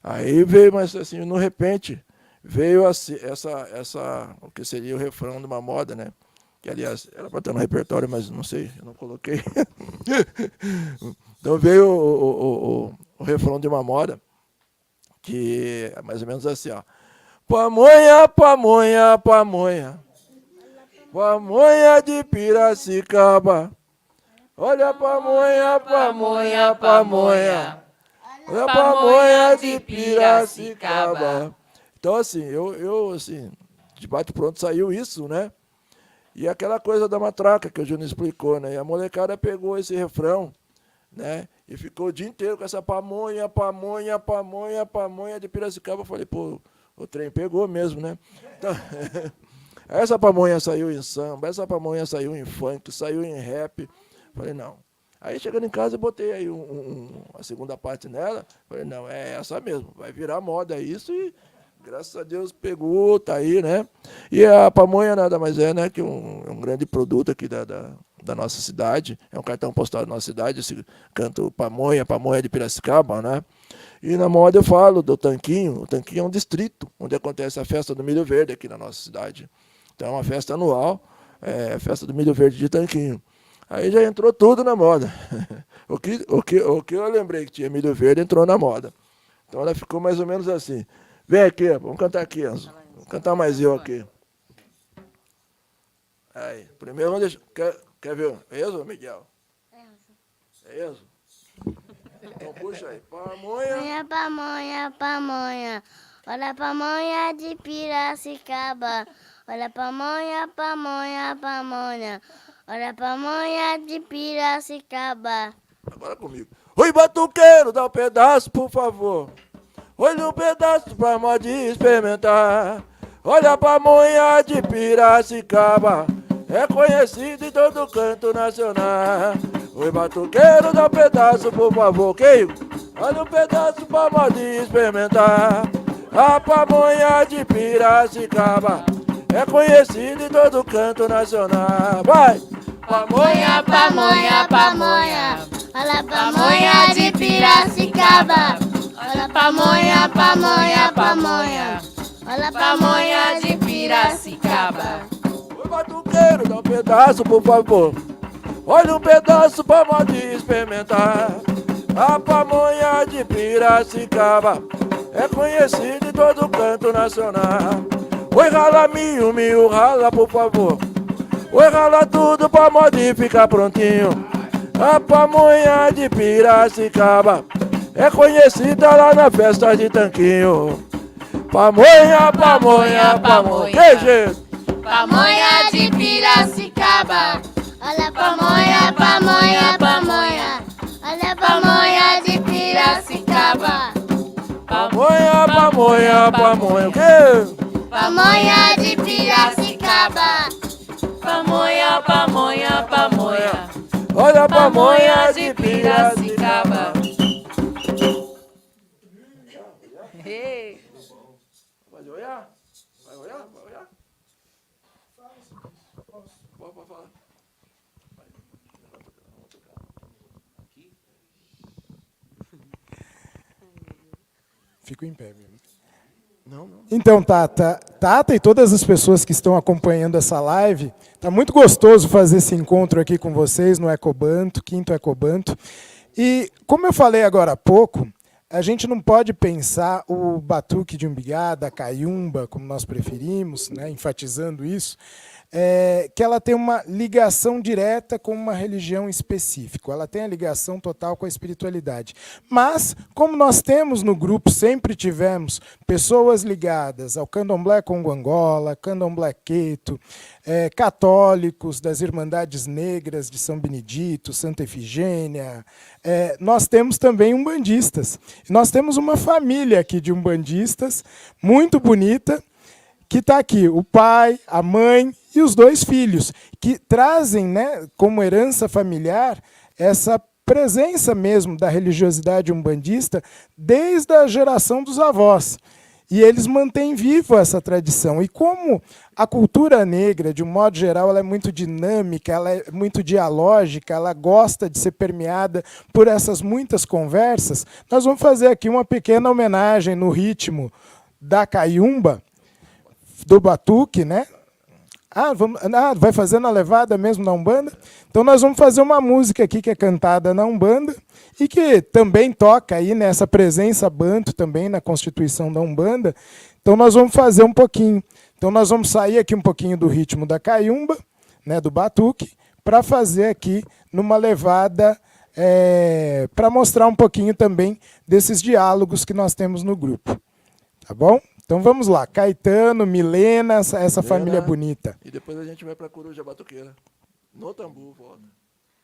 Aí veio, mas assim, no repente, veio o que seria o refrão de uma moda, né? Que, aliás, era para estar no repertório, mas não sei, eu não coloquei. Então veio o refrão de uma moda, que é mais ou menos assim, ó. Pamonha, pamonha, pamonha, pamonha de Piracicaba. Olha a pamonha, pamonha, pamonha, olha a pamonha de Piracicaba. Então, assim, eu assim, de bate-pronto saiu isso, né? E aquela coisa da matraca que o Júnior explicou, né? E a molecada pegou esse refrão, né? E ficou o dia inteiro com essa pamonha, pamonha, pamonha, pamonha de Piracicaba. Eu falei, pô, o trem pegou mesmo, né? Então, essa pamonha saiu em samba, essa pamonha saiu em funk, saiu em rap. Falei, não. Aí, chegando em casa, eu botei aí a segunda parte nela. Falei, não, é essa mesmo. Vai virar moda isso e graças a Deus pegou, tá aí, né? E a pamonha nada mais é, né, que um grande produto aqui da nossa cidade. É um cartão postal da nossa cidade, esse canto pamonha de Piracicaba, né? E na moda eu falo do Tanquinho. O Tanquinho é um distrito onde acontece a festa do milho verde aqui na nossa cidade. Então é uma festa anual, a festa do milho verde de Tanquinho. Aí já entrou tudo na moda. O que eu lembrei que tinha milho verde entrou na moda. Então ela ficou mais ou menos assim. Vem aqui, vamos cantar aqui, Enzo. Vamos cantar mais eu aqui. Aí, primeiro vamos deixar. Quer ver? É Enzo ou Miguel? É Enzo? Então puxa aí. Pamonha. Pamonha, pamonha. Olha a pamonha de Piracicaba. Olha a pamonha, pamonha, pamonha. Olha a pamonha de Piracicaba. Agora comigo. Oi, batuqueiro, dá um pedaço, por favor. Olha um pedaço pra moda experimentar. Olha a pamonha de Piracicaba. É conhecido em todo canto nacional. Oi, batuqueiro, dá um pedaço, por favor. Queijo, olha um pedaço pra moda experimentar. A pamonha de Piracicaba é conhecida em todo canto nacional. Vai! Pamonha, pamonha, pamonha. Olha a pamonha de Piracicaba. Olha a pamonha, pamonha, pamonha. Olha a pamonha de Piracicaba. Oi, batuqueiro, dá um pedaço, por favor. Olha um pedaço pra moda experimentar. A pamonha de Piracicaba é conhecida em todo canto nacional. Oi, rala mil, rala, por favor. Oi, rala tudo pra moda ficar prontinho. A pamonha de Piracicaba é conhecida lá na festa de Tanquinho. Pamonha, pamonha, pamonha. Que jeito? Pamonha de Piracicaba. Olha a pamonha, pamonha, pamonha. Olha a pamonha de Piracicaba. Pamonha, pamonha, pamonha. O quê? Pamonha de Piracicaba. Pamonha, pamonha, pamonha. Olha a pamonha De Piracicaba. Ei. Vai olhar? Vai olhar? Vai olhar? Pode falar. Fico em pé, mesmo. Não. Então, Tata e todas as pessoas que estão acompanhando essa live, tá muito gostoso fazer esse encontro aqui com vocês no Ecobanto, quinto Ecobanto. E, como eu falei agora há pouco, a gente não pode pensar o batuque de umbigada, a caiumba, como nós preferimos, né, enfatizando isso, que ela tem uma ligação direta com uma religião específica. Ela tem a ligação total com a espiritualidade. Mas, como nós temos no grupo, sempre tivemos pessoas ligadas ao candomblé Congo Angola, candomblé Queto, católicos das Irmandades Negras de São Benedito, Santa Efigênia, nós temos também umbandistas. Nós temos uma família aqui de umbandistas, muito bonita, que está aqui, o pai, a mãe e os 2 filhos, que trazem, né, como herança familiar essa presença mesmo da religiosidade umbandista desde a geração dos avós. E eles mantêm viva essa tradição. E como a cultura negra, de um modo geral, ela é muito dinâmica, ela é muito dialógica, ela gosta de ser permeada por essas muitas conversas, nós vamos fazer aqui uma pequena homenagem no ritmo da caiumba, do batuque, né? Vai fazer na levada mesmo na Umbanda? Então nós vamos fazer uma música aqui que é cantada na Umbanda e que também toca aí nessa presença banto também na constituição da Umbanda. Então nós vamos fazer um pouquinho. Então nós vamos sair aqui um pouquinho do ritmo da caiumba, né, do batuque, para fazer aqui numa levada, para mostrar um pouquinho também desses diálogos que nós temos no grupo. Tá bom? Então vamos lá, Caetano, Milena, essa família bonita. E depois a gente vai para a Coruja Batuqueira. No tambor, volta.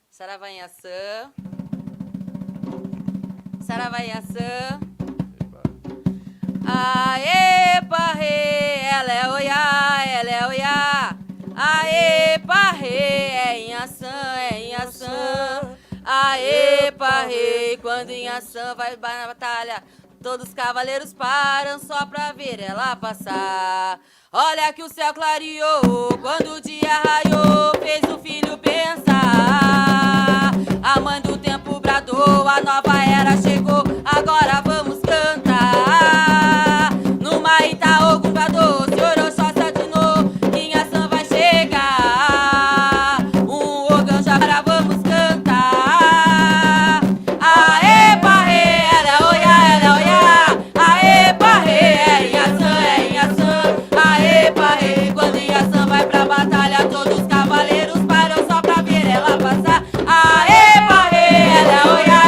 Saravaiaçã. Saravaiaçã. Aê, parrê, ela é oiá. Aê, parrê, é Inhaçã. Aê, parrei, quando Inhaçã vai na batalha, Todos os cavaleiros param só pra ver ela passar. Olha que o céu clareou quando o dia raiou, fez o filho pensar. A mãe do tempo bradou, a nova era chegou, agora vamos cantar. Numa Itaú bradou, senhor Oxóssi atinou, que em ação vai chegar. Um orgão já para vamos cantar. Aê, parrê, ela é olhar, aê, parrê, é em ação, é em ação. Aê, parrê, quando em ação vai pra batalha, todos os cavaleiros param só pra ver ela passar. Aê, parrê, ela é olhar,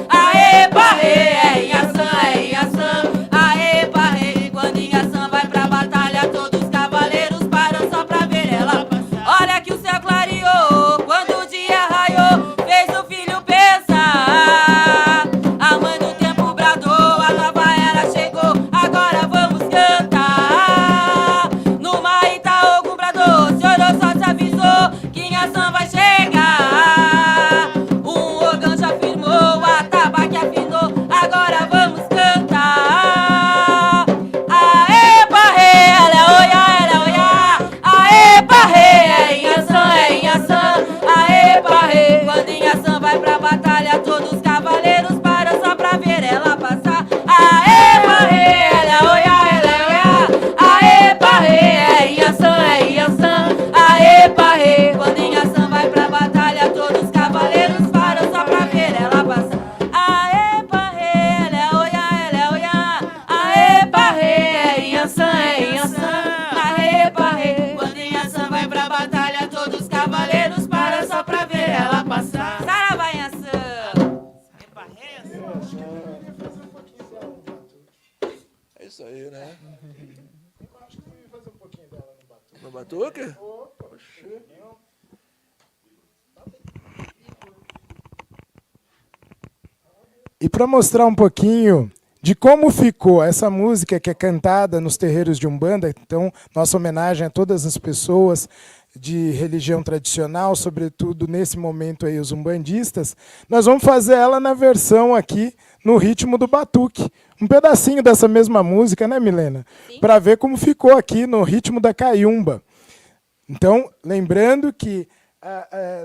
aê, parrê, é em ação, é em ação. Aê, parrê, quando em ação vai pra batalha, todos os cavaleiros param só pra ver ela passar. Olha que o céu clareou quando o dia raiou, fez o filho pensar. A mãe do tempo bradou, a nova era chegou, agora vamos cantar. Numa Itaú bradou, senhor Oxóssi avisou, que em ação vai chegar. Um orgão já firmou, a tabaque afinou, agora vamos cantar. Aê, parrê, ela é olhar, aê, parrê, é em ação, é em ação. Aê, parrê, quando em ação vai pra batalha, todos os cavaleiros param só pra ver ela passar. Aê, parrê, ela é olhar, aê, parrê, é em ação, é em ação. Aê, parrê, quando em ação vai pra batalha, todos os cavaleiros param só pra ver ela passar. Aê, parrê, ela é olhar, aê, parrê, é em ação, é em ação. Aê, parrê, quando em ação vai pra batalha, todos os cavaleiros param só pra ver ela passar. Saravá em ação. É isso aí, né? No batuque? E para mostrar um pouquinho de como ficou essa música que é cantada nos terreiros de Umbanda, então, nossa homenagem a todas as pessoas de religião tradicional, sobretudo nesse momento aí os umbandistas, nós vamos fazer ela na versão aqui, no ritmo do batuque. Um pedacinho dessa mesma música, né, Milena? Para ver como ficou aqui no ritmo da caiumba. Então, lembrando que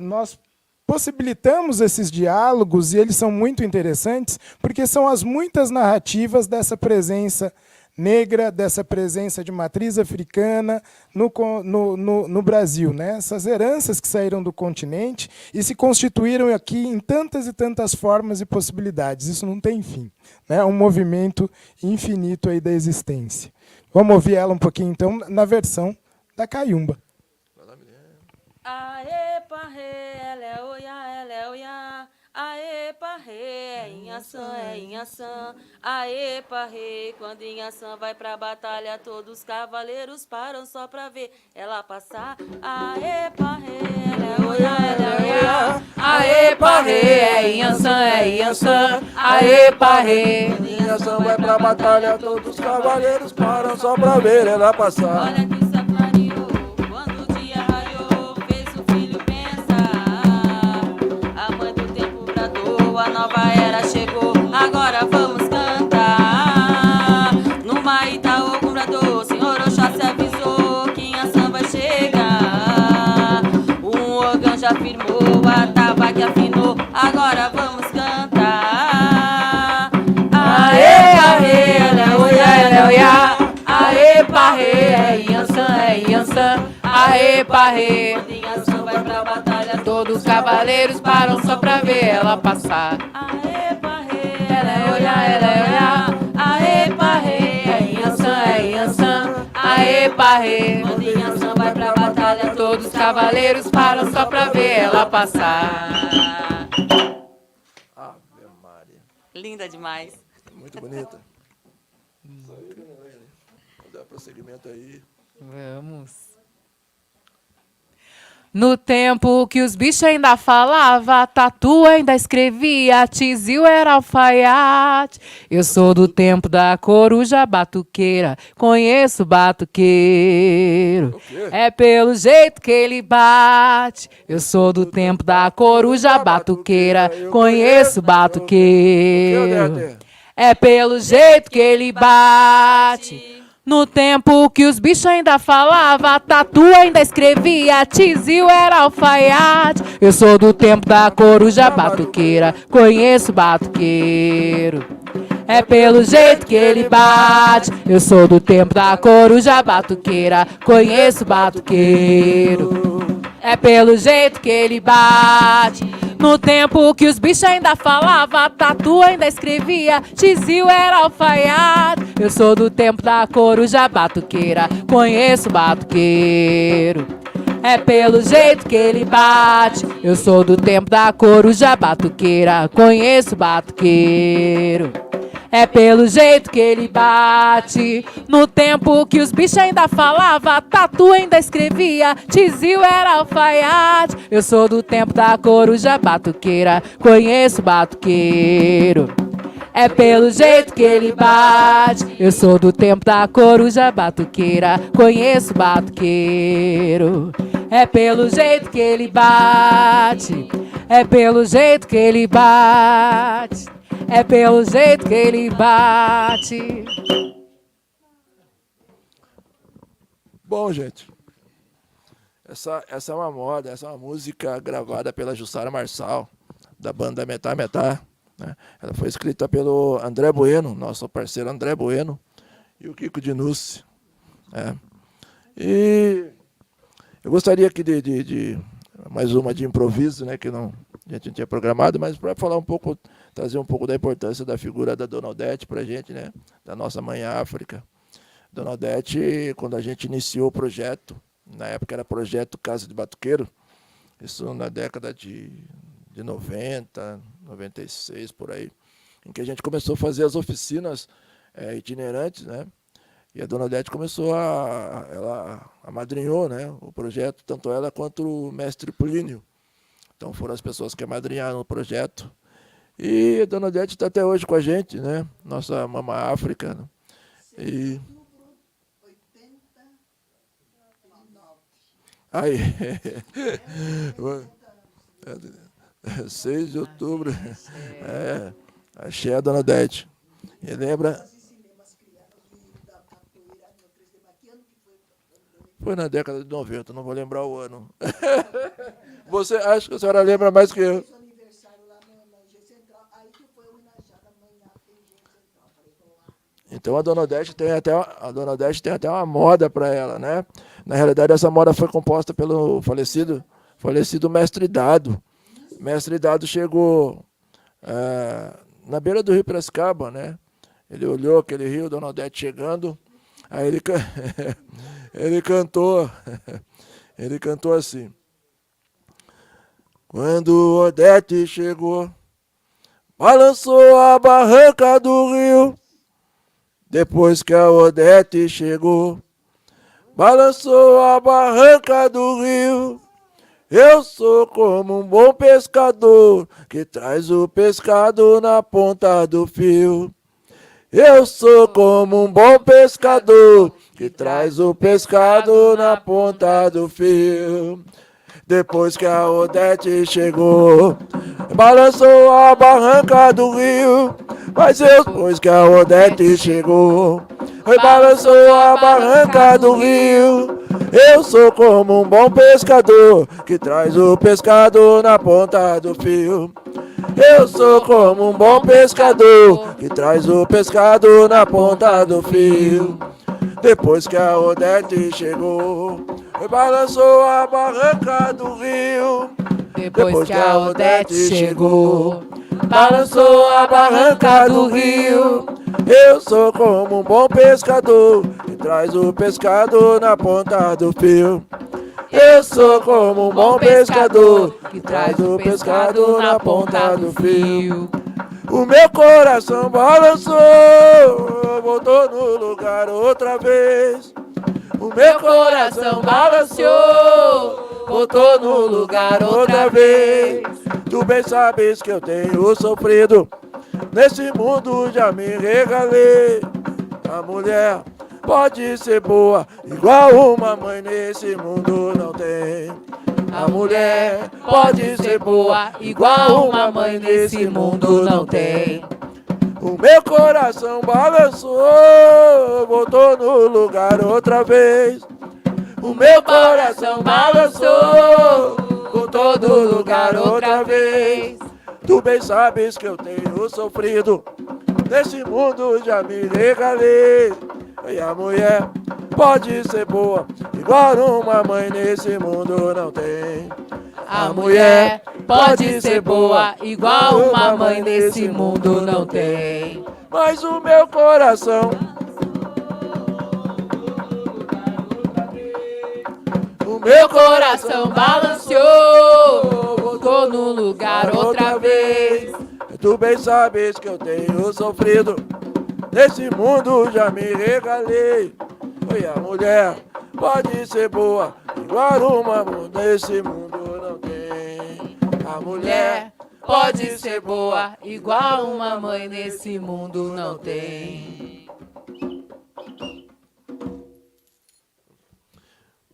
nós possibilitamos esses diálogos, e eles são muito interessantes, porque são as muitas narrativas dessa presença negra, dessa presença de matriz africana no Brasil, né? Essas heranças que saíram do continente e se constituíram aqui em tantas e tantas formas e possibilidades. Isso não tem fim, né? É um movimento infinito aí da existência. Vamos ouvir ela um pouquinho, então, na versão da caiumba. Aê, parrê, ela é olhar, aê, parrê, é em ação, é em ação. Aê, parrê, quando em ação vai pra batalha, todos os cavaleiros param só pra ver ela passar. Aê, parrê, ela é olhar, aê, parrê, é em ação, é em ação. Aê, parrê, Quando em ação vai pra batalha, todos os cavaleiros param só pra ver ela passar. olha que se clareou quando o dia raiou, fez o filho pensar. A mãe do tempo bradou, a nova era chegou, agora vamos cantar. Numa Itaú bradou, senhor Oxóssi avisou, que em ação vai chegar. Um orgão já firmou, a tabaque afinou, agora vamos cantar. Aê, parrê, ela é olhar, aê, parrê, é em ação, é em ação. Aê, parrê, quando em ação vai pra batalha, Todos os cavaleiros param só pra ver ela passar. aê, parrê, ela é olhar, aê, parrê, é em ação, é em ação. Aê, parrê, Quando em ação vai pra batalha, todos os cavaleiros param só pra ver ela passar. Ave Maria. Linda demais. Muito bonita. Isso aí, dona Helene. Vamos dar prosseguimento aí. Vamos. No tempo que os bichos ainda falavam, tatu ainda escrevia, tizil era alfaiate. Eu sou do tempo da coruja batuqueira, conheço o batuqueiro. O quê? É pelo jeito que ele bate. Eu sou do tempo da coruja batuqueira, conheço o O que, batuqueiro. Odete? É pelo jeito que ele bate. No tempo que os bichos ainda falavam, tatu ainda escrevia, tizil era alfaiate. Eu sou do tempo da coruja batuqueira, conheço batuqueiro. É pelo jeito que ele bate. Eu sou do tempo da coruja batuqueira, conheço batuqueiro. É pelo jeito que ele bate. No tempo que os bichos ainda falavam, tatu ainda escrevia, tizil era alfaiate. Eu sou do tempo da coruja batuqueira, conheço batuqueiro. É pelo jeito que ele bate. Eu sou do tempo da coruja batuqueira, conheço batuqueiro. É pelo jeito que ele bate. No tempo que os bichos ainda falavam, tatu ainda escrevia, tizil era alfaiate. Eu sou do tempo da coruja batuqueira, conheço batuqueiro. É pelo jeito que ele bate. Eu sou do tempo da coruja batuqueira, conheço batuqueiro. É pelo jeito que ele bate. É pelo jeito que ele bate. É pelo jeito que ele bate. Bom, gente, essa é uma moda, essa é uma música gravada pela Jussara Marçal, da banda Metá Metá, né? Ela foi escrita pelo André Bueno, nosso parceiro André Bueno, e o Kiko Dinucci. Né? E eu gostaria aqui de mais uma de improviso, né, que não, a gente não tinha programado, mas para falar um pouco, trazer um pouco da importância da figura da Dona Odete para a gente, né, da nossa mãe África. Dona Odete, quando a gente iniciou o projeto, na época era projeto Casa de Batuqueiro, isso na década de 90, 96, por aí, em que a gente começou a fazer as oficinas itinerantes, né? E a Dona Odete começou ela amadrinhou, né, o projeto, tanto ela quanto o mestre Plínio. Então foram as pessoas que amadrinharam o projeto. E a Dona Odete está até hoje com a gente, né? Nossa Mama África. Né? E aí, 6 de outubro, achei a Dona Odete. E lembra? Foi na década de 90, não vou lembrar o ano. Você acha que a senhora lembra mais que eu? Então a Dona Odete tem até uma moda para ela, né? Na realidade, essa moda foi composta pelo falecido Mestre Dado. Mestre Dado chegou na beira do rio Piracicaba, né? Ele olhou aquele rio, Dona Odete chegando, aí ele cantou assim: quando Odete chegou, balançou a barranca do rio. Depois que a Odete chegou, balançou a barranca do rio. Eu sou como um bom pescador que traz o pescado na ponta do fio. Eu sou como um bom pescador que traz o pescado na ponta do fio. Depois que a Odete chegou, balançou a barranca do rio. Mas depois que a Odete chegou, balançou a barranca do rio. Eu sou como um bom pescador que traz o pescado na ponta do fio. Eu sou como um bom pescador que traz o pescado na ponta do fio. Depois que a Odete chegou, balançou a barranca do rio. Depois que a Odete chegou, balançou a barranca do rio. Eu sou como um bom pescador que traz o pescado na ponta do fio. Eu sou como um bom pescador que traz o pescado na ponta do fio. O meu coração balançou, voltou no lugar outra vez. O meu coração balançou, voltou no lugar outra vez. Tu bem sabes que eu tenho sofrido, nesse mundo já me regalei. A mulher pode ser boa, igual uma mãe nesse mundo não tem. A mulher pode ser boa, igual uma mãe nesse mundo não tem. O meu coração balançou, voltou no lugar outra vez. O meu coração balançou, voltou no lugar outra vez. Tu bem sabes que eu tenho sofrido, nesse mundo já me regalei. E a mulher pode ser boa, igual uma mãe nesse mundo não tem. A mulher pode ser boa, igual uma mãe nesse mundo não tem. Mas o meu coração, o Meu coração balanceou, voltou no lugar outra vez. Tu bem sabes que eu tenho sofrido, nesse mundo já me regalei. E a mulher pode ser boa, igual uma mãe nesse mundo não tem. A mulher Pode ser boa, igual uma mãe nesse mundo não tem.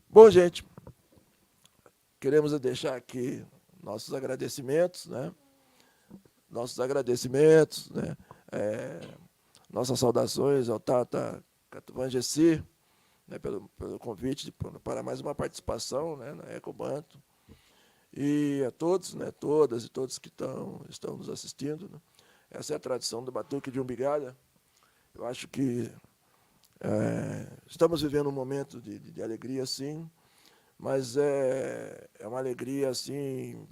Bom, gente, queremos deixar aqui nossos agradecimentos, né? Nossos agradecimentos, né? Nossas saudações ao Tata Catuvangessi, né? pelo convite para mais uma participação, né? Na Ecobanto. E a todos, né? Todas e todos que estão nos assistindo, né? Essa é a tradição do Batuque de Umbigada. Eu acho que estamos vivendo um momento de alegria, sim, mas é uma alegria assim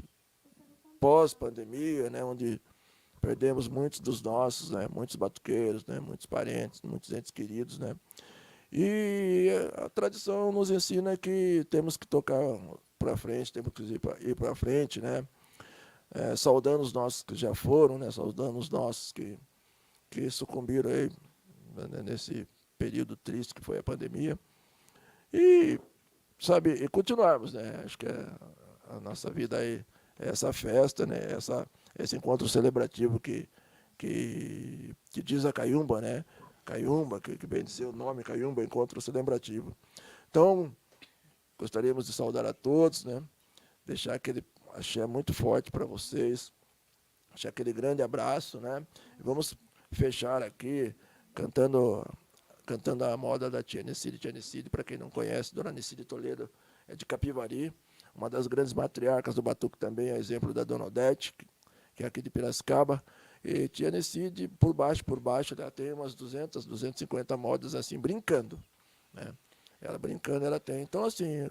pós-pandemia, né, onde perdemos muitos dos nossos, né, muitos batuqueiros, né, muitos parentes, muitos entes queridos, né, e a tradição nos ensina que temos que tocar para frente, temos que ir para frente, né, saudando os nossos que já foram, né, saudando os nossos que sucumbiram aí, né, nesse período triste que foi a pandemia, e, sabe, e continuarmos, né? Acho que a nossa vida aí é essa festa, né? Esse encontro celebrativo que diz a Caiumba, né? Caiumba, que vem de ser o nome Caiumba, encontro celebrativo. Então, gostaríamos de saudar a todos, né? Deixar aquele axé muito forte para vocês, deixar aquele grande abraço, né? E vamos fechar aqui cantando a moda da Tia Anicide. Tia Anicide, para quem não conhece, Dona Anicide Toledo é de Capivari, uma das grandes matriarcas do batuque também, é exemplo da Dona Odete, que é aqui de Piracicaba. E Tia Anicide, por baixo, ela tem umas 200, 250 modas assim, brincando, né? Ela brincando, ela tem. Então, assim,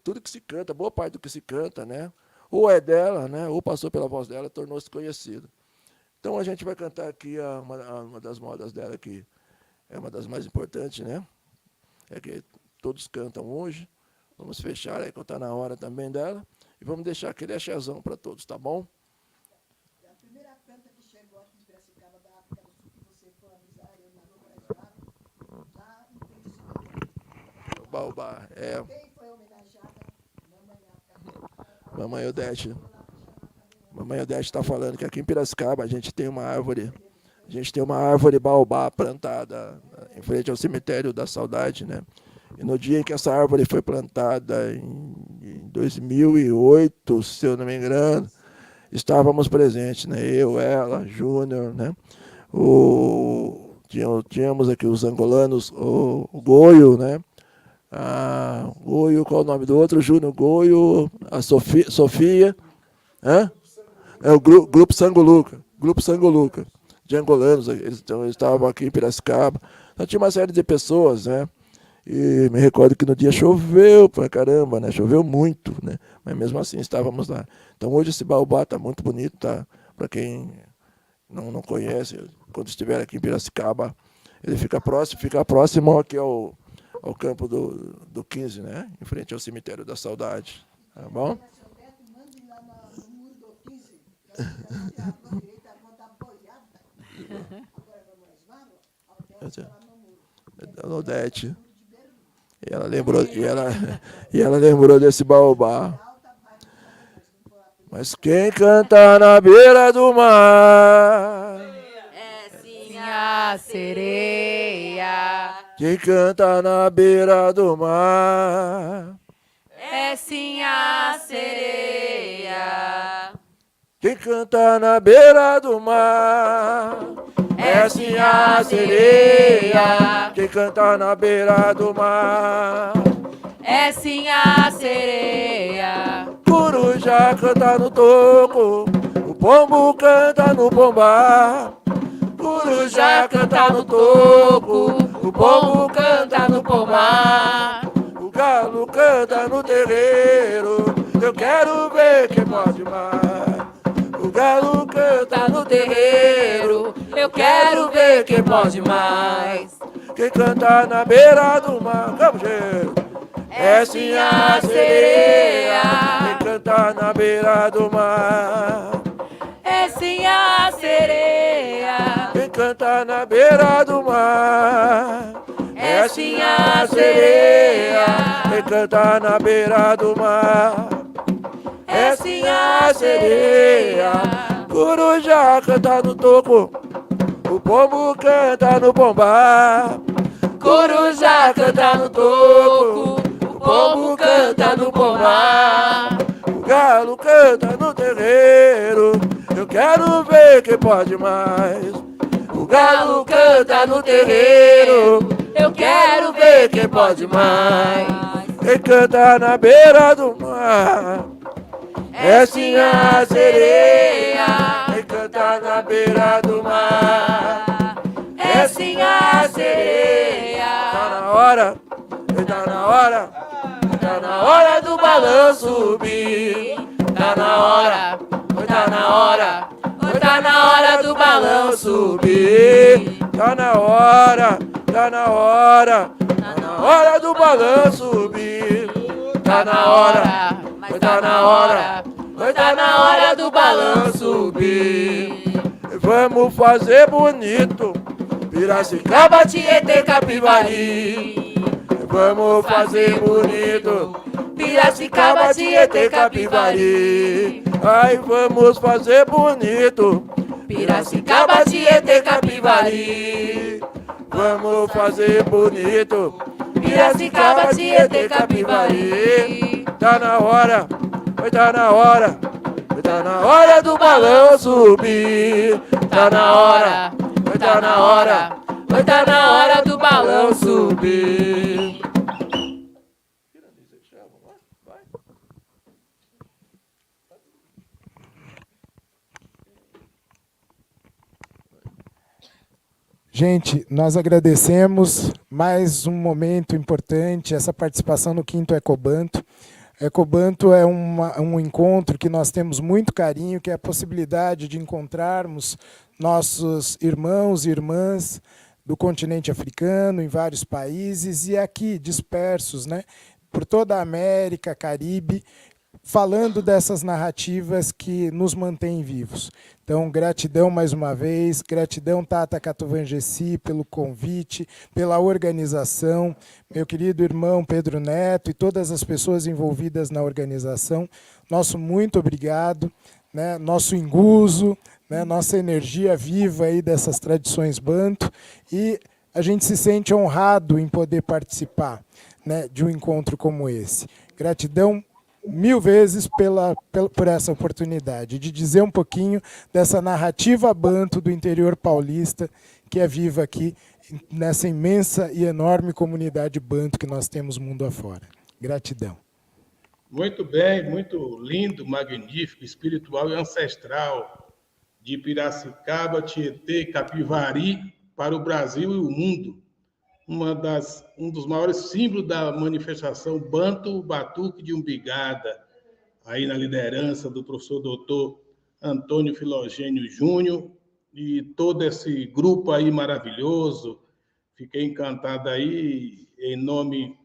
tudo que se canta, boa parte do que se canta, né? Ou é dela, né? Ou passou pela voz dela, tornou-se conhecido. Então, a gente vai cantar aqui uma das modas dela, que é uma das mais importantes, né? É que todos cantam hoje. Vamos fechar aí, que está na hora também dela. E vamos deixar aquele axézão para todos, tá bom? A primeira canta que chegou aqui em Piracicaba, da África do Sul, que você foi avisar, eu na Rua lá em Piracicaba. O Baobá, Quem foi homenageada? Mamãe Odete. Mamãe Odete está falando que aqui em Piracicaba a gente tem uma árvore baobá plantada em frente ao cemitério da Saudade, né? E no dia em que essa árvore foi plantada, em 2008, se eu não me engano, estávamos presentes, né? Eu, ela, Júnior, né? Tínhamos aqui os angolanos, o Goio, né? Goio, qual é o nome do outro? Júnior, Goio, a Sofia, é o Grupo Sangoluca, de angolanos, eles estavam aqui em Piracicaba. Então tinha uma série de pessoas, né? E me recordo que no dia choveu pra caramba, né? Choveu muito, né? Mas mesmo assim estávamos lá. Então hoje esse baobá está muito bonito, tá? Para quem não conhece, quando estiver aqui em Piracicaba, ele fica próximo aqui ao campo do 15, né? Em frente ao cemitério da Saudade, tá bom? Mande lá no muro do 15, que a mão direita está boiada. Agora vamos lá, ao no muro. Da Odete. E ela lembrou desse baobá. Mas quem canta na beira do mar É sim A sereia quem canta na beira do mar é sim a sereia. quem canta na beira do mar é sim a sereia que canta na beira do mar. É sim a sereia. Coruja canta no toco, o pombo canta no pombar. Coruja canta no toco, o pombo canta no pombar. O galo canta no terreiro, eu quero ver quem pode mais. O galo canta no terreiro, Eu quero ver quem pode mais. quem canta na beira do mar. Vamos, gente. É sim a sereia que canta na beira do mar. É sim a sereia. Quem canta na beira do mar. É sim a sereia. Quem canta na beira do mar. É sim a sereia. Coruja canta no toco, o pombo canta no pombar. Coruja canta no toco, o pombo canta no pombar. O galo canta no terreiro, eu quero ver quem pode mais. O galo canta no terreiro, Eu quero ver quem pode mais. quem canta na beira do mar. É sim a sereia, quem canta na beira do mar. É sim a sereia. Tá na hora, tá na hora, tá na hora do balanço subir. Tá na hora, tá na hora, tá na hora do balanço subir. Tá na hora, tá na hora, tá na hora do balanço subir. Tá na hora, mas tá na hora, mas tá na hora do balanço subir. Vamos fazer bonito, Piracicaba, Tietê, Capivari. Vamos fazer bonito, Piracicaba, Tietê, Capivari. Ai, vamos fazer bonito, Piracicaba, Tietê, Capivari. Vamos fazer bonito, Piracicaba, Tietê, Capivari. Tá na hora, vai tá na hora, vai tá na hora do balão subir. Tá na hora, vai tá na hora, vai tá na hora do balão subir. Gente, nós agradecemos mais um momento importante, essa participação no 5º Ecobanto. Ecobanto é um encontro que nós temos muito carinho, que é a possibilidade de encontrarmos nossos irmãos e irmãs do continente africano, em vários países, e aqui dispersos, né, por toda a América, Caribe, falando dessas narrativas que nos mantêm vivos. Então, gratidão mais uma vez, gratidão Tata Catuvangesi pelo convite, pela organização, meu querido irmão Pedro Neto e todas as pessoas envolvidas na organização, nosso muito obrigado, né? Nosso enguso, né? Nossa energia viva aí dessas tradições banto, e a gente se sente honrado em poder participar, né, de um encontro como esse. Gratidão 1000 vezes por essa oportunidade de dizer um pouquinho dessa narrativa banto do interior paulista que é viva aqui nessa imensa e enorme comunidade banto que nós temos mundo afora. Gratidão. Muito bem, muito lindo, magnífico, espiritual e ancestral de Piracicaba, Tietê, Capivari para o Brasil e o mundo. Um dos maiores símbolos da manifestação banto, o Batuque de Umbigada, aí na liderança do professor doutor Antônio Filogênio Júnior e todo esse grupo aí maravilhoso. Fiquei encantado aí, em nome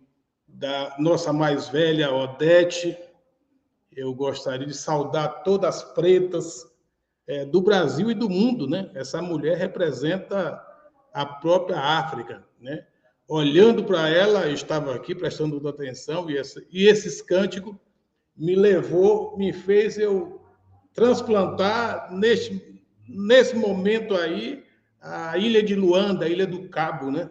da nossa mais velha Odete. Eu gostaria de saudar todas as pretas do Brasil e do mundo, né? Essa mulher representa a própria África, né? Olhando para ela, eu estava aqui prestando atenção, e esses cânticos me fez eu transplantar nesse momento aí a ilha de Luanda, a ilha do Cabo, né?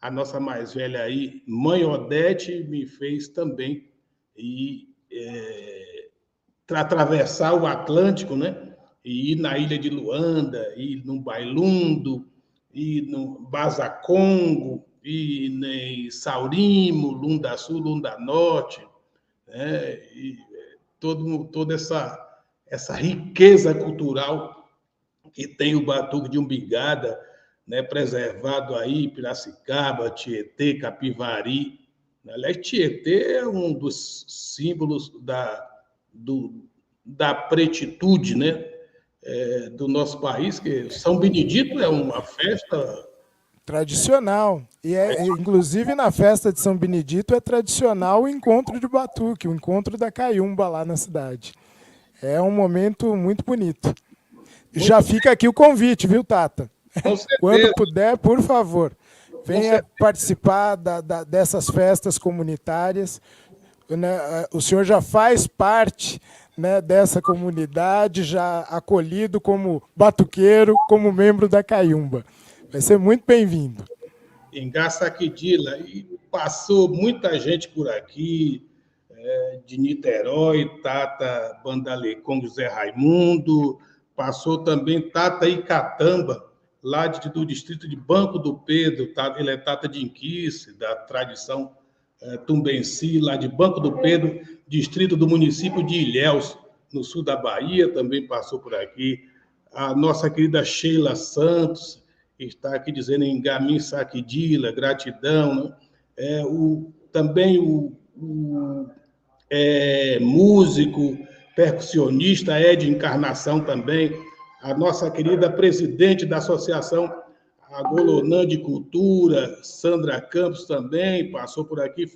A nossa mais velha aí, mãe Odete, me fez também atravessar o Atlântico, né? e ir na ilha de Luanda, ir no Bailundo, ir no Bazacongo, ir em Saurimo, Lunda Sul, Lunda Norte, né? E toda essa riqueza cultural que tem o Batuque de Umbigada, né, preservado aí, Piracicaba, Tietê, Capivari. Aliás, Tietê é um dos símbolos da pretitude, né, do nosso país, que São Benedito é uma festa tradicional. E inclusive na festa de São Benedito é tradicional o encontro de batuque, o encontro da caiumba lá na cidade. É um momento muito bonito. Já fica aqui o convite, viu, Tata? Com certeza. Quando puder, por favor, venha participar dessas festas comunitárias. Né? O senhor já faz parte, né, dessa comunidade, já acolhido como batuqueiro, como membro da caiumba. Vai ser muito bem-vindo. Em Gaçaquidila, e passou muita gente por aqui, de Niterói, Tata Bandalecon, José Raimundo, passou também Tata Icatamba, lá do distrito de Banco do Pedro, ele é Tata de Inquice, da tradição Tumbenci, lá de Banco do Pedro, distrito do município de Ilhéus, no sul da Bahia, também passou por aqui. A nossa querida Sheila Santos está aqui dizendo em Gamin Saquidila, gratidão. Né? Também o músico, percussionista Ed Encarnação também, a nossa querida presidente da Associação Agolonã de Cultura, Sandra Campos também, passou por aqui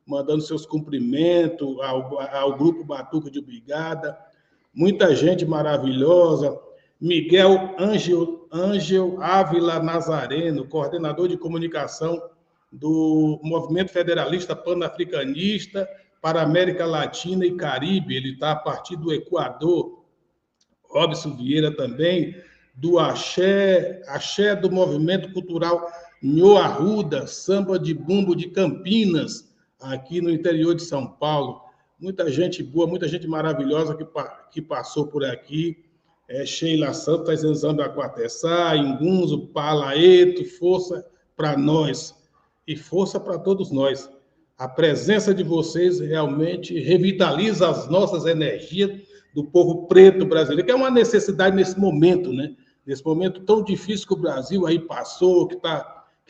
mandando seus cumprimentos ao Grupo Batuque de Umbigada. Muita gente maravilhosa. Miguel Ângel Ávila Nazareno, coordenador de comunicação do Movimento Federalista Pan-Africanista para a América Latina e Caribe. Ele está a partir do Equador. Robson Vieira também, do Axé do Movimento Cultural Nho Arruda, Samba de Bumbo de Campinas, aqui no interior de São Paulo. Muita gente boa, muita gente maravilhosa que passou por aqui. Sheila Santos, Zenzando Aquatessá, Ingunzo, Palaeto, força para nós e força para todos nós. A presença de vocês realmente revitaliza as nossas energias do povo preto brasileiro, que é uma necessidade nesse momento, né? Nesse momento tão difícil que o Brasil aí passou, que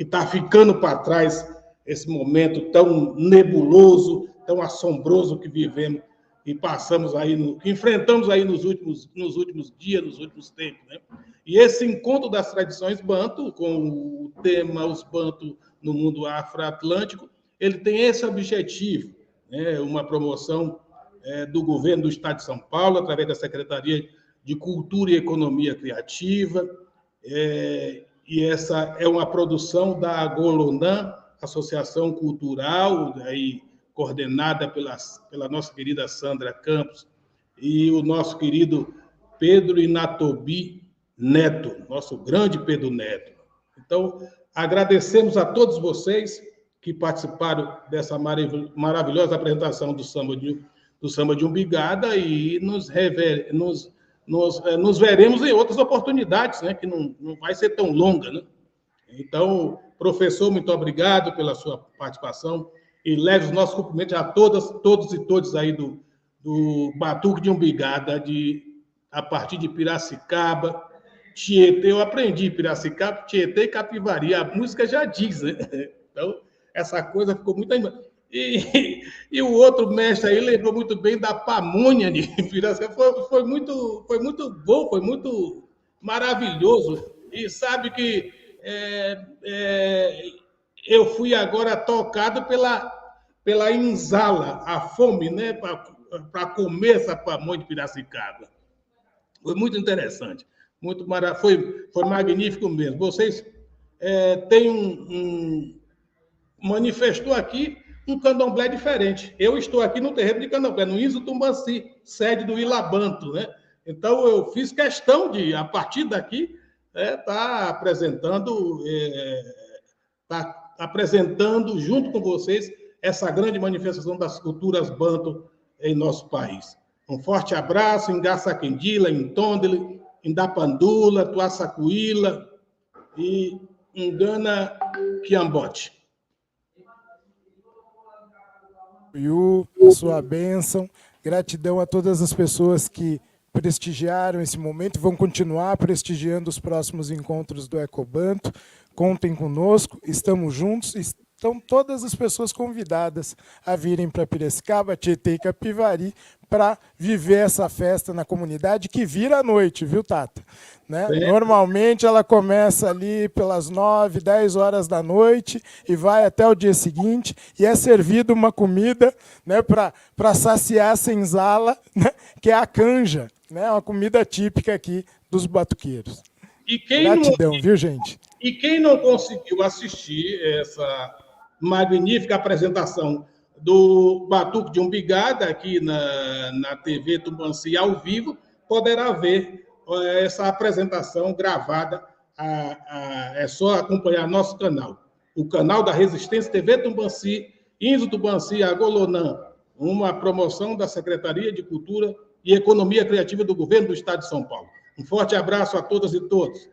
tá ficando para trás, esse momento tão nebuloso, tão assombroso que vivemos e passamos aí, que enfrentamos aí nos últimos dias, nos últimos tempos, né? E esse encontro das tradições banto, com o tema Os Banto no Mundo Afro-Atlântico, ele tem esse objetivo, né? Uma promoção do governo do Estado de São Paulo, através da Secretaria de Cultura e Economia Criativa, e essa é uma produção da Agolonã, Associação Cultural, aí, coordenada pela nossa querida Sandra Campos, e o nosso querido Pedro Inatobi Neto, nosso grande Pedro Neto. Então, agradecemos a todos vocês que participaram dessa maravilhosa apresentação do Samba de Umbigada, e nos veremos em outras oportunidades, né, que não vai ser tão longa, né? Então, professor, muito obrigado pela sua participação e leve os nossos cumprimentos a todos e todas aí do Batuque de Umbigada, a partir de Piracicaba, Tietê. Eu aprendi Piracicaba, Tietê e Capivari. A música já diz, né? Então, essa coisa ficou muito... E o outro mestre aí lembrou muito bem da pamonha de Piracicaba. Foi muito bom, foi muito maravilhoso. E sabe que eu fui agora tocado pela inzala, a fome, né, para comer essa pamonha de Piracicaba. Foi muito interessante, muito foi magnífico mesmo. Vocês têm manifestou aqui um candomblé diferente. Eu estou aqui no terreiro de candomblé, no Inzo Tumbanci, sede do Ilabanto, né? Então, eu fiz questão de, a partir daqui, estar apresentando, junto com vocês, essa grande manifestação das culturas banto em nosso país. Um forte abraço em Gaçaquendila, em Tondela, em Dapandula, Tuaçacuíla e Ngana Quiambote. A sua bênção. Gratidão a todas as pessoas que prestigiaram esse momento e vão continuar prestigiando os próximos encontros do Ecobanto. Contem conosco, estamos juntos. Estão todas as pessoas convidadas a virem para Piracicaba, Tietê e Capivari para viver essa festa na comunidade que vira à noite, viu, Tata? Né? Normalmente ela começa ali pelas 9, 10 horas da noite e vai até o dia seguinte e é servida uma comida, né, para saciar a senzala, né, que é a canja, né, uma comida típica aqui dos batuqueiros. Gratidão, viu, gente? E quem não conseguiu assistir essa magnífica apresentação do Batuque de Umbigada aqui na TV Tumbanci ao vivo, poderá ver essa apresentação gravada. É só acompanhar nosso canal. O canal da Resistência TV Tumbanci, Inzo Tumbanci Agolonã, uma promoção da Secretaria de Cultura e Economia Criativa do Governo do Estado de São Paulo. Um forte abraço a todas e todos.